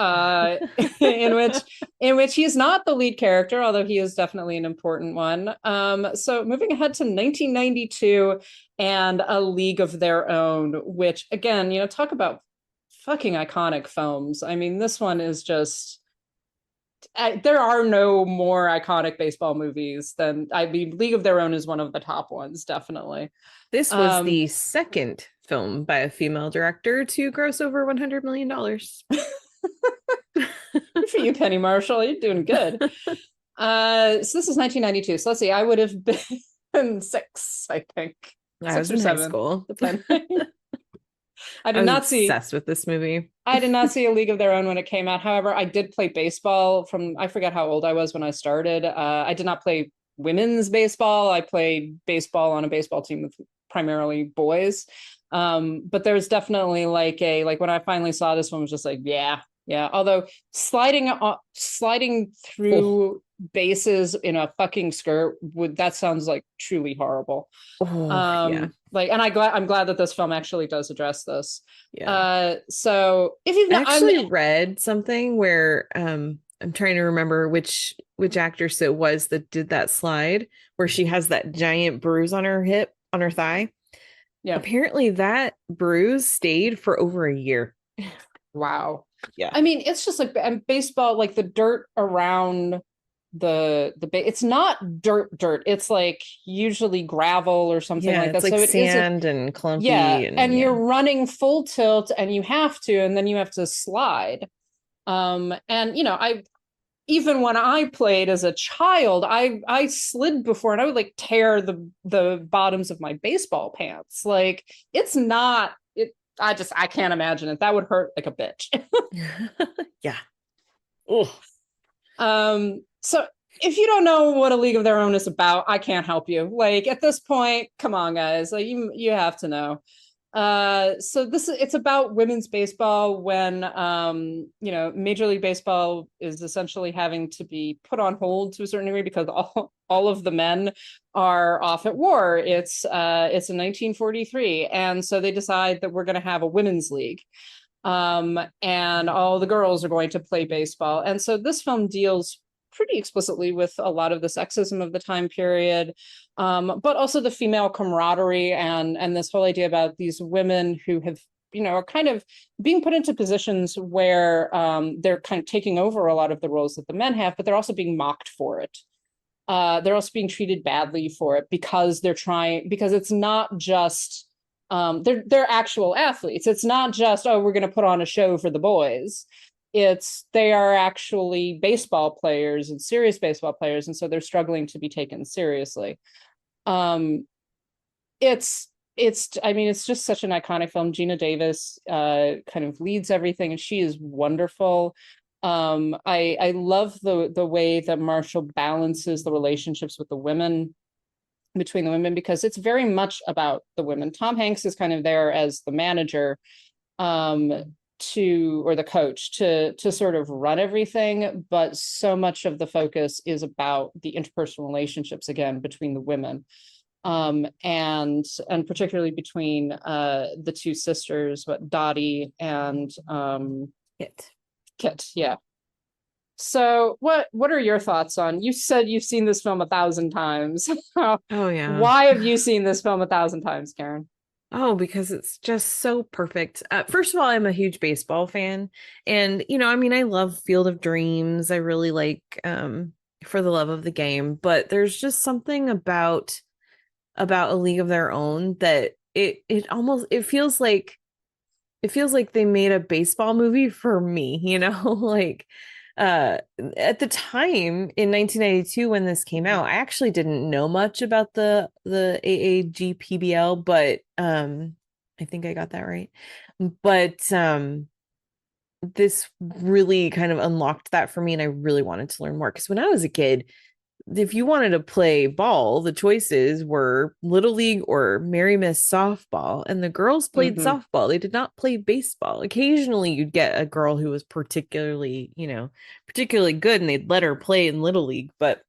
in which he is not the lead character, although he is definitely an important one. So moving ahead to 1992 and A League of Their Own, which again, talk about fucking iconic films. I mean, this one is just. There are no more iconic baseball movies than, I mean, League of Their Own is one of the top ones, definitely. This was the second film by a female director to gross over $100 million. Good for you, Penny Marshall. You're doing good. So this is 1992. So let's see. I would have been 6, I think. I was in high school. I did not see. Obsessed with this movie. I did not see A League of Their Own when it came out. However, I did play baseball I forget how old I was when I started. I did not play women's baseball. I played baseball on a baseball team with primarily boys. But there's definitely like when I finally saw this one, was just like, yeah. Although sliding through bases in a fucking skirt, that sounds like truly horrible. And I'm glad that this film actually does address this. So if you've actually read something where I'm trying to remember which actress it was that did that slide where she has that giant bruise on her hip, on her thigh. Yeah, apparently that bruise stayed for over a year. Wow. Yeah, I mean, it's just like, and baseball, like the dirt around it's not dirt, it's like usually gravel or something like that. Like so it sand and clumpy. And you're running full tilt, and you have to slide. And I even when I played as a child, I slid before, and I would like tear the bottoms of my baseball pants. Like, it's not it. I can't imagine it. That would hurt like a bitch. Yeah. Oh. So if you don't know what A League of Their Own is about, I can't help you. Like, at this point, come on, guys. Like, you have to know. So it's about women's baseball when Major League Baseball is essentially having to be put on hold to a certain degree because all of the men are off at war. It's in 1943, and so they decide that we're going to have a women's league. And all the girls are going to play baseball. And so this film deals pretty explicitly with a lot of the sexism of the time period, but also the female camaraderie and this whole idea about these women who have, are kind of being put into positions where they're kind of taking over a lot of the roles that the men have, but they're also being mocked for it. They're also being treated badly for it because it's not just they're actual athletes. It's not just, we're going to put on a show for the boys. They are actually baseball players and serious baseball players. And so they're struggling to be taken seriously. It's just such an iconic film. Gina Davis kind of leads everything, and she is wonderful. I love the way that Marshall balances the relationships with between the women, because it's very much about the women. Tom Hanks is kind of there as the manager, or the coach to sort of run everything, but so much of the focus is about the interpersonal relationships, again, between the women, and particularly between the two sisters, Dottie and Kit. Yeah. So what are your thoughts on, you said you've seen this film 1,000 times. Oh yeah. Why have you seen this film 1,000 times, Karen? Oh, because it's just so perfect. First of all, I'm a huge baseball fan. And, I love Field of Dreams. I really like For the Love of the Game. But there's just something about about A League of Their Own that it feels like they made a baseball movie for me, you know, like at the time in 1992 when this came out, I actually didn't know much about the AAGPBL, but I think I got that right. But this really kind of unlocked that for me, and I really wanted to learn more because when I was a kid, if you wanted to play ball, the choices were Little League or Mary Miss softball, and the girls played softball. They did not play baseball. Occasionally, you'd get a girl who was particularly good, and they'd let her play in Little League. But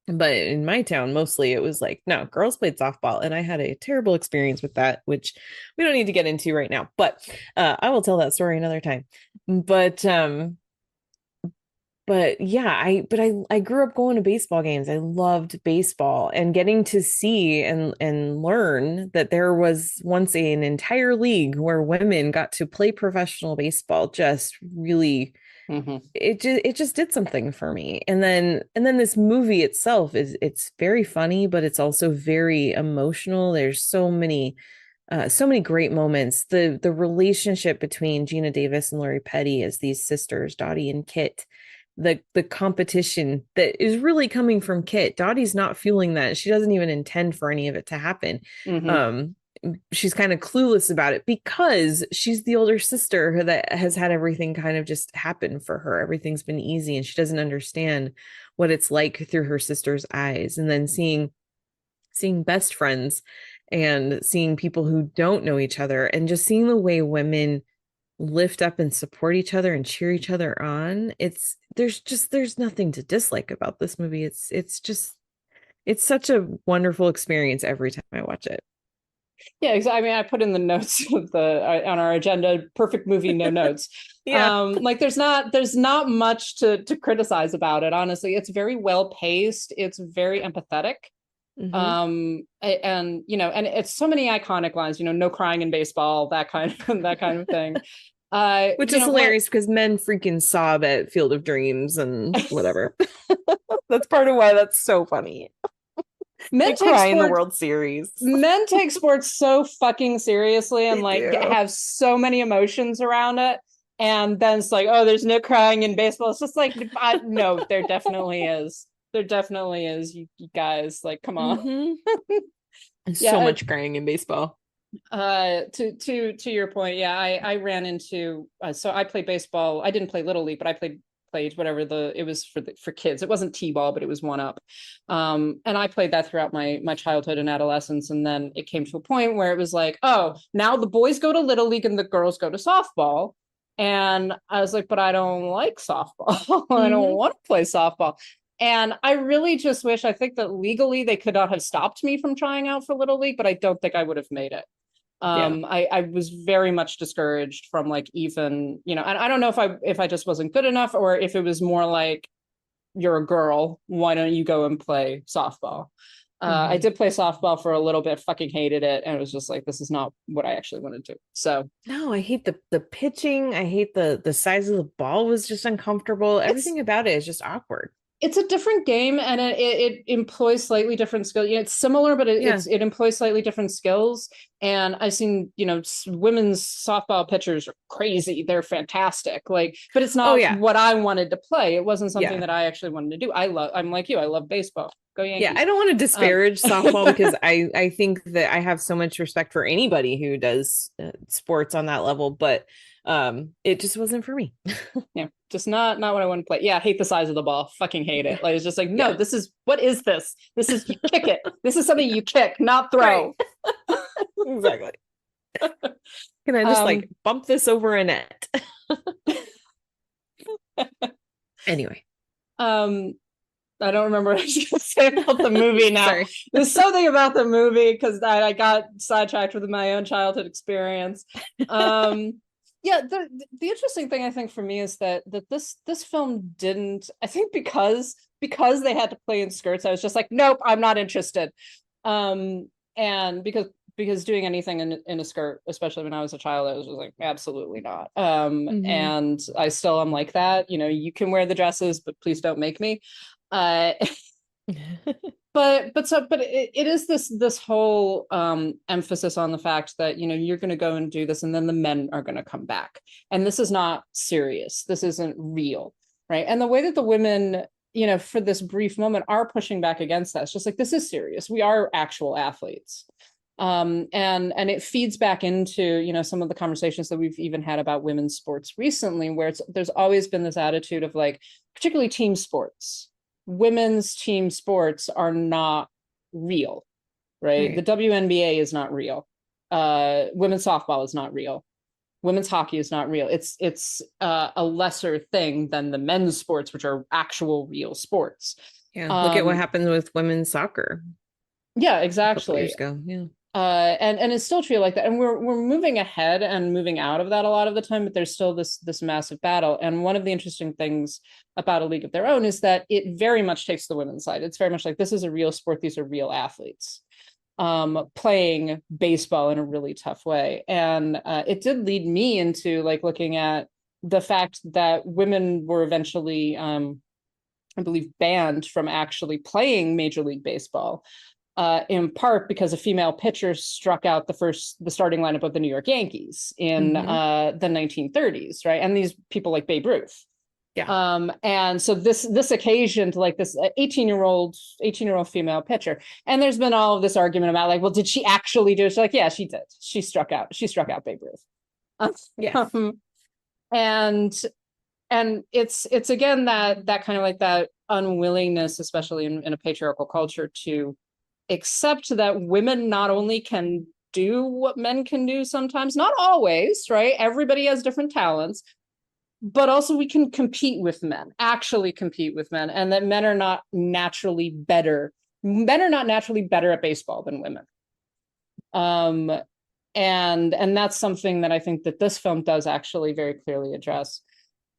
in my town, mostly it was like, no, girls played softball, and I had a terrible experience with that, which we don't need to get into right now. But I will tell that story another time. But yeah, I grew up going to baseball games. I loved baseball, and getting to see and learn that there was once an entire league where women got to play professional baseball just really it just did something for me. And then this movie itself it's very funny, but it's also very emotional. There's so many great moments. The relationship between Gina Davis and Lori Petty as these sisters, Dottie and Kit, the competition that is really coming from Kit. Dottie's not fueling that. She doesn't even intend for any of it to happen. She's kind of clueless about it because she's the older sister that has had everything kind of just happen for her. Everything's been easy, and she doesn't understand what it's like through her sister's eyes. And then seeing best friends and seeing people who don't know each other, and just seeing the way women lift up and support each other and cheer each other on. There's nothing to dislike about this movie. It's such a wonderful experience every time I watch it. Yeah, exactly. I mean, I put in the notes of on our agenda, perfect movie, no notes. Yeah. Like there's not much to criticize about it. Honestly, it's very well paced. It's very empathetic. And it's so many iconic lines, no crying in baseball, that kind of thing. Which is hilarious because men freaking sob at Field of Dreams and whatever. That's part of why that's so funny. Men cry in the World Series. Men take sports so fucking seriously and They do. have so many emotions around it. And then it's like, oh, there's no crying in baseball. It's just like, no, there definitely is. There definitely is. You guys, like, come on. So much crying in baseball. To your point, yeah, I ran into so I played baseball. I didn't play Little League, but I played whatever it was for kids. It wasn't t-ball, but it was one up. And I played that throughout my childhood and adolescence. And then it came to a point where it was like, oh, now the boys go to Little League and the girls go to softball. And I was like, but I don't like softball. I don't want to play softball. And I really just wish, I think that legally they could not have stopped me from trying out for Little League, but I don't think I would have made it. I was very much discouraged from like even, and I don't know if I just wasn't good enough or if it was more like, you're a girl, why don't you go and play softball? I did play softball for a little bit, fucking hated it. And it was just like, this is not what I actually wanted to do. So no, I hate the pitching. I hate the size of the ball was just uncomfortable. Everything about it is just awkward. It's a different game, and it employs slightly different skills. It's similar, but it employs slightly different skills. And I've seen, women's softball pitchers are crazy. They're fantastic. But it's not what I wanted to play. It wasn't something that I actually wanted to do. I'm like you. I love baseball. Go Yankees. Yeah, I don't want to disparage softball because I think that I have so much respect for anybody who does sports on that level, but it just wasn't for me. Yeah, just not what I want to play. Yeah, I hate the size of the ball. Fucking hate it. It's just like, no, what is this? This is, you kick it. This is something you kick, not throw. Right. Exactly. Can I just bump this over a net? Anyway. I don't remember what I was going to say about the movie now. Sorry. There's something about the movie because I got sidetracked with my own childhood experience. Yeah, the interesting thing I think for me is that this film didn't, I think because they had to play in skirts, I was just like, nope, I'm not interested. And because doing anything in a skirt, especially when I was a child, I was just like, absolutely not. And I still am like that. You can wear the dresses, but please don't make me. But it is this whole emphasis on the fact that, you know, you're going to go and do this and then the men are going to come back, and this is not serious, this isn't real, right? And the way that the women, you know, for this brief moment are pushing back against that, it's just like, this is serious, we are actual athletes. And it feeds back into, you know, some of the conversations that we've even had about women's sports recently, where there's always been this attitude of like, particularly team sports, women's team sports are not real, right? The WNBA is not real. Women's softball is not real. Women's hockey is not real. It's a lesser thing than the men's sports, which are actual real sports. Yeah, look at what happened with women's soccer. Yeah, A couple exactly. years ago. Yeah. And it's still true like that, and we're moving ahead and moving out of that a lot of the time, but there's still this massive battle. And one of the interesting things about A League of Their Own is that it very much takes the women's side. It's very much like, this is a real sport, these are real athletes playing baseball in a really tough way. And it did lead me into like looking at the fact that women were eventually I believe banned from actually playing Major League Baseball, in part because a female pitcher struck out the starting lineup of the New York Yankees in the 1930s, right? And these people like Babe Ruth. Yeah. And so this occasioned like this 18-year-old female pitcher. And there's been all of this argument about like, well, did she actually do it? She's like, yeah, she did. She struck out Babe Ruth. Yes. And it's again that kind of like that unwillingness, especially in a patriarchal culture, to accept that women not only can do what men can do sometimes, not always, right? Everybody has different talents, but also we can compete with men, actually compete with men, and that men are not naturally better. Men are not naturally better at baseball than women. And that's something that I think that this film does actually very clearly address.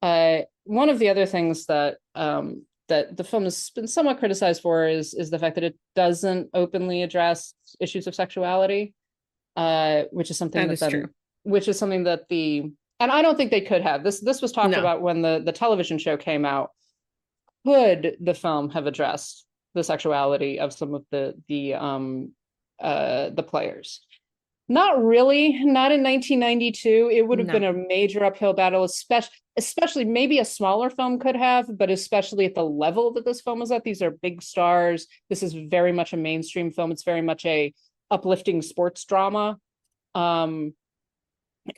One of the other things that that the film has been somewhat criticized for is the fact that it doesn't openly address issues of sexuality, which is something that is true. Which is something that and I don't think they could have. This was talked about when the television show came out. Could the film have addressed the sexuality of some of the players? Not really, not in 1992. It would have been a major uphill battle, especially maybe a smaller film could have, but especially at the level that this film is at. These are big stars. This is very much a mainstream film. It's very much a uplifting sports drama. And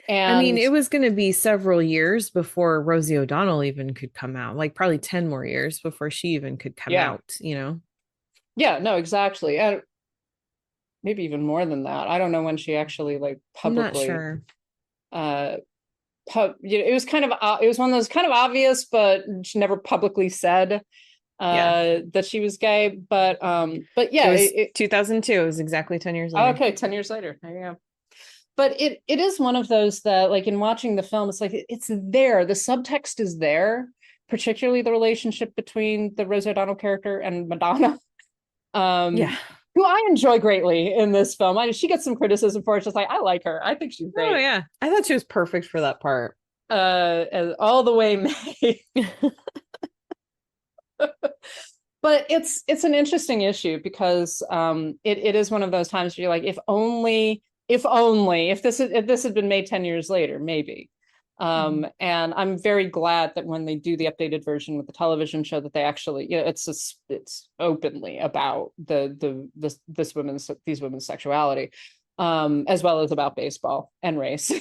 I mean, it was going to be several years before Rosie O'Donnell even could come out, like probably 10 more years before she even could come out, you know? Yeah, no, exactly. And maybe even more than that. I don't know when she actually like publicly. I'm not sure. It was kind of it was one of those kind of obvious, but she never publicly said that she was gay. But yeah, it was 2002. It was exactly 10 years later. Okay, 10 years later. There you go. But it is one of those that, like, in watching the film, it's like it's there. The subtext is there, particularly the relationship between the Rosie O'Donnell character and Madonna. Who I enjoy greatly in this film. She gets some criticism for it. It's just like, I like her. I think she's great. Oh yeah, I thought she was perfect for that part. All the way May. But it's an interesting issue because it is one of those times where you're like, if this had been made 10 years later, maybe. And I'm very glad that when they do the updated version with the television show, that they actually, you know, it's openly about these women's sexuality, as well as about baseball and race.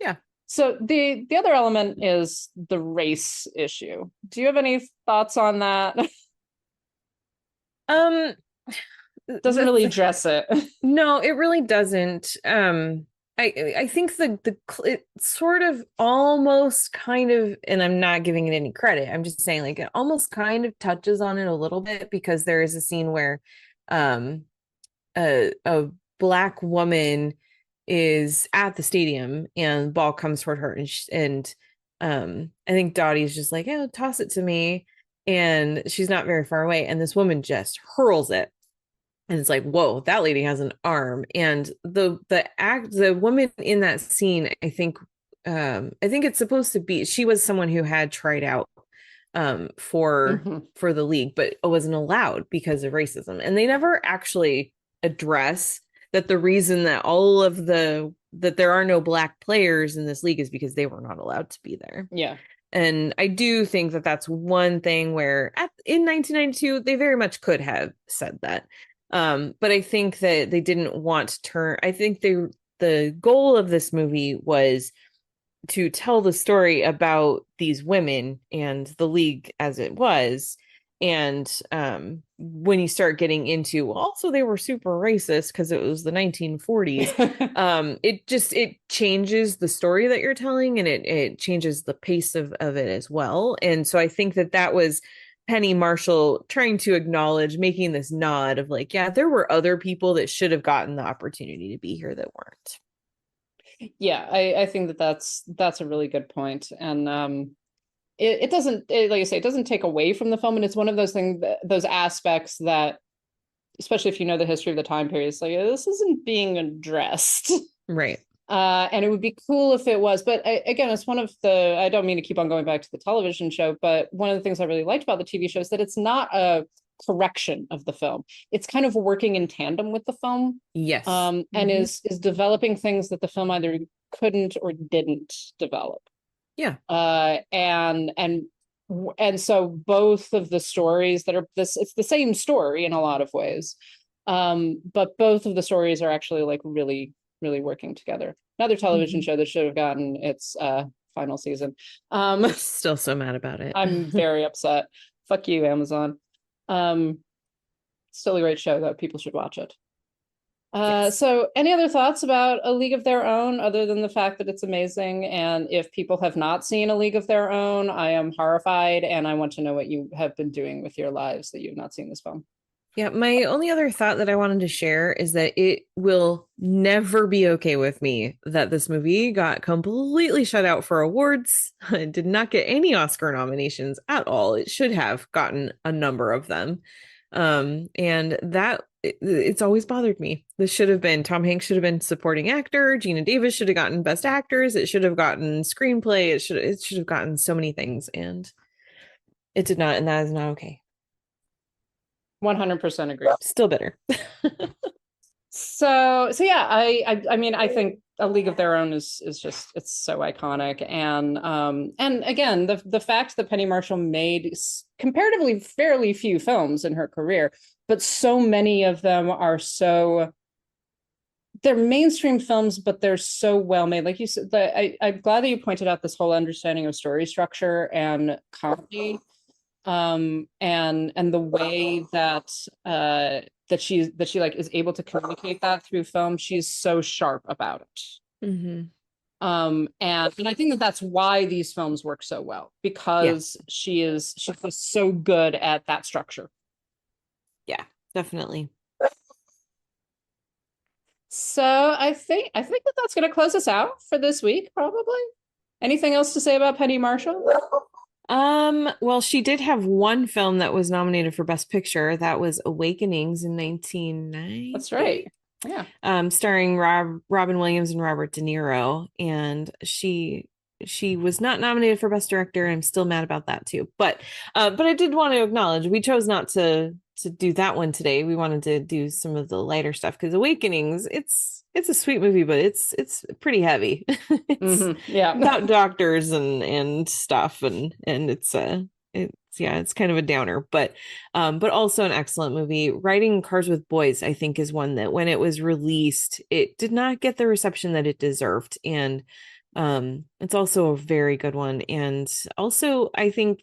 Yeah. So the other element is the race issue. Do you have any thoughts on that? Doesn't really address it. No, it really doesn't. I think it sort of almost kind of, and I'm not giving it any credit, I'm just saying like it almost kind of touches on it a little bit, because there is a scene where a Black woman is at the stadium and the ball comes toward her, and I think Dottie's just like, oh, toss it to me, and she's not very far away, and this woman just hurls it. And it's like, whoa, that lady has an arm. And the woman in that scene, I think it's supposed to be, she was someone who had tried out for Mhm. for the league, but it wasn't allowed because of racism. And they never actually address that the reason that that there are no black players in this league is because they were not allowed to be there. Yeah. And I do think that that's one thing where in 1992 they very much could have said that. But I think that they didn't want to turn. I think the goal of this movie was to tell the story about these women and the league as it was. And when you start getting into, well, also they were super racist because it was the 1940s. It changes the story that you're telling, and it changes the pace of it as well. And so I think that was Penny Marshall trying to acknowledge, making this nod of like, yeah, there were other people that should have gotten the opportunity to be here that weren't. Yeah, I think that's a really good point. And it doesn't, like I say, it doesn't take away from the film, and it's one of those things, those aspects that, especially if you know the history of the time period, it's like, this isn't being addressed. Right. And it would be cool if it was, but again, it's one of the, I don't mean to keep on going back to the television show, but one of the things I really liked about the TV show is that it's not a correction of the film. It's kind of working in tandem with the film. Yes. And is developing things that the film either couldn't or didn't develop. Yeah. And so both of the stories that are it's the same story in a lot of ways. But both of the stories are actually like really, really working together. Another television show that should have gotten its final season. I'm still so mad about it. I'm very upset. Fuck you, Amazon. Still a great show though. People should watch it. Yes. So any other thoughts about A League of Their Own other than the fact that it's amazing? And if people have not seen A League of Their Own, I am horrified, and I want to know what you have been doing with your lives that you've not seen this film. Yeah, my only other thought that I wanted to share is that it will never be okay with me that this movie got completely shut out for awards. It did not get any Oscar nominations at all. It should have gotten a number of them. And that it's always bothered me. This should have been, Tom Hanks should have been supporting actor. Gina Davis should have gotten best actors. It should have gotten screenplay. It should have gotten so many things, and it did not. And that is not okay. 100% agree. Still bitter. So yeah, I mean, I think A League of Their Own is just, it's so iconic. And again, the fact that Penny Marshall made comparatively fairly few films in her career, but so many of them are they're mainstream films, but they're so well made. Like you said, I'm glad that you pointed out this whole understanding of story structure and comedy, and the way that that she like is able to communicate that through film. She's so sharp about it. And I think that's why these films work so well, because she's just so good at that structure. Yeah, definitely. So I think that's going to close us out for this week, probably. Anything else to say about Penny Marshall? Well, she did have one film that was nominated for Best Picture. That was Awakenings in 1990. That's right. Yeah. Starring Robin Williams and Robert De Niro, and she was not nominated for Best Director. I'm still mad about that too. But I did want to acknowledge we chose not to do that one today. We wanted to do some of the lighter stuff because Awakenings, it's a sweet movie, but it's pretty heavy. Yeah, about doctors and stuff, and it's kind of a downer, but also an excellent movie. Riding Cars with Boys, I think, is one that when it was released, it did not get the reception that it deserved, and it's also a very good one. And also, I think,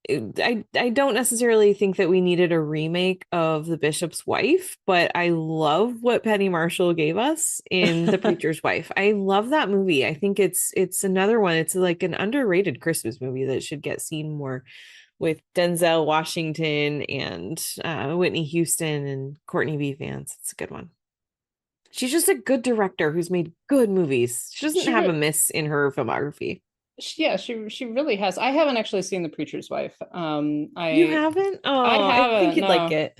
I don't necessarily think that we needed a remake of The Bishop's Wife, but I love what Penny Marshall gave us in The Preacher's Wife. I love that movie. I think it's another one. It's like an underrated Christmas movie that should get seen more, with Denzel Washington and Whitney Houston and Courtney B. Vance. It's a good one. She's just a good director who's made good movies. She doesn't have a miss in her filmography. Yeah, she really has. I haven't actually seen The Preacher's Wife. You haven't? Oh, I think you'd like it.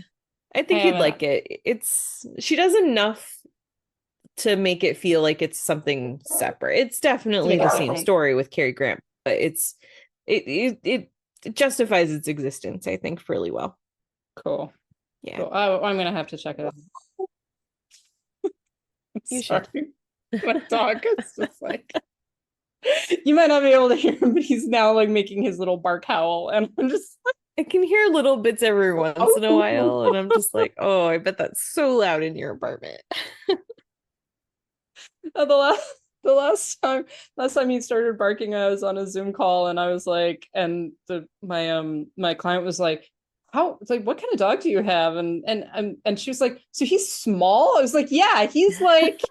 I think you'd like it. She does enough to make it feel like it's something separate. It's definitely the same story with Cary Grant, but it it justifies its existence, I think, really well. Cool. Yeah. Cool. Oh, I'm gonna have to check it out. You Sorry. should. My dog is just like, you might not be able to hear him, but he's now like making his little bark howl, and I'm just like, I can hear little bits every once in a while, and I'm just like, oh, I bet that's so loud in your apartment. the last time he started barking, I was on a Zoom call, and I was like, and my client was like, how, it's like, what kind of dog do you have? And she was like, so he's small? I was like, yeah, he's short.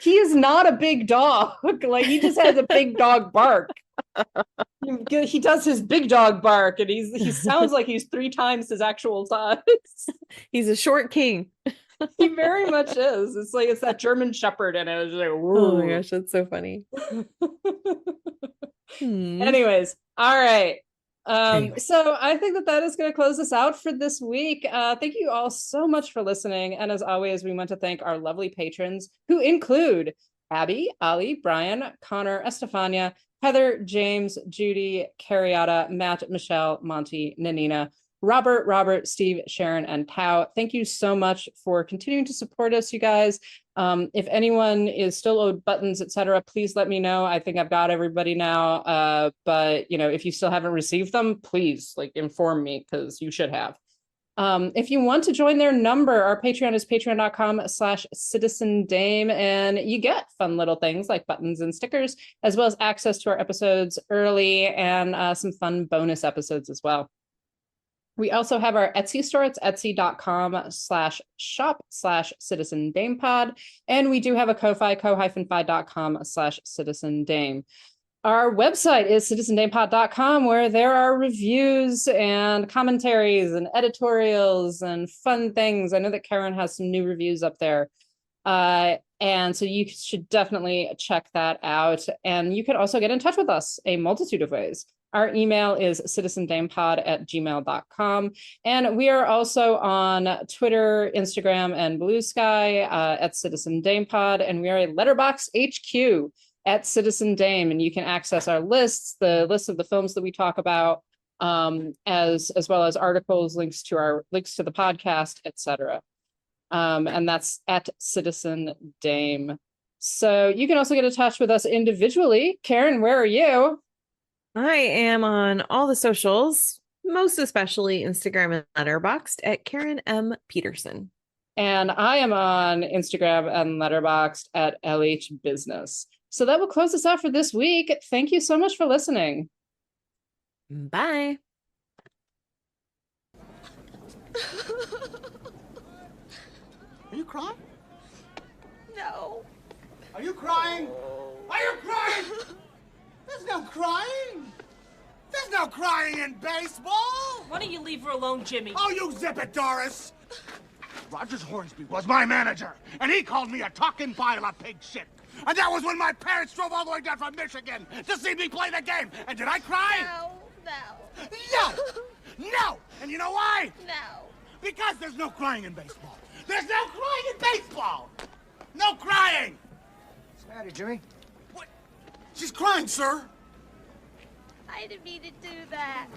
He is not a big dog. Like, he just has a big dog bark. He does his big dog bark, and he sounds like he's 3 times his actual size. He's a short king. He very much is. It's like, it's that German Shepherd, and it was like, oh my gosh, that's so funny. Anyways, all right. So I think that is going to close us out for this week. Thank you all so much for listening. And as always, we want to thank our lovely patrons, who include Abby, Ali, Brian, Connor, Estefania, Heather, James, Judy, Carriata, Matt, Michelle, Monty, Nanina, Robert, Steve, Sharon, and Tao. Thank you so much for continuing to support us, you guys. If anyone is still owed buttons, etc., please let me know. I think I've got everybody now. But if you still haven't received them, please inform me, because you should have. If you want to join their number, our Patreon is patreon.com/citizendame, and you get fun little things like buttons and stickers, as well as access to our episodes early and some fun bonus episodes as well. We also have our Etsy store. It's etsy.com/shop/citizendamepod. And we do have a Ko-Fi, ko-fi.com/citizendame. Our website is citizendamepod.com, where there are reviews and commentaries and editorials and fun things. I know that Karen has some new reviews up there. And so you should definitely check that out. And you can also get in touch with us a multitude of ways. Our email is citizendamepod@gmail.com. And we are also on Twitter, Instagram, and Blue Sky at Citizen Dame Pod. And we are a Letterboxd HQ at Citizen Dame. And you can access our lists, the list of the films that we talk about, as well as articles, links to the podcast, etc. And that's at Citizen Dame. So you can also get in touch with us individually. Karen, where are you? I am on all the socials, most especially Instagram and Letterboxd at Karen M. Peterson. And I am on Instagram and Letterboxd at LH Business. So that will close us out for this week. Thank you so much for listening. Bye. Are you crying? No. Are you crying? Are you crying? There's no crying. There's no crying in baseball. Why don't you leave her alone, Jimmy? Oh, you zip it, Doris. Rogers Hornsby was my manager, and he called me a talking pile of pig shit. And that was when my parents drove all the way down from Michigan to see me play the game. And did I cry? No. No! And you know why? No. Because there's no crying in baseball. There's no crying in baseball! No crying! What's the matter, Jimmy? What? She's crying, sir. I didn't mean to do that.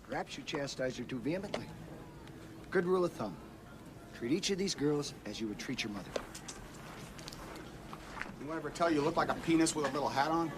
Perhaps you chastised her too vehemently. Good rule of thumb. Treat each of these girls as you would treat your mother. You ever tell you look like a penis with a little hat on?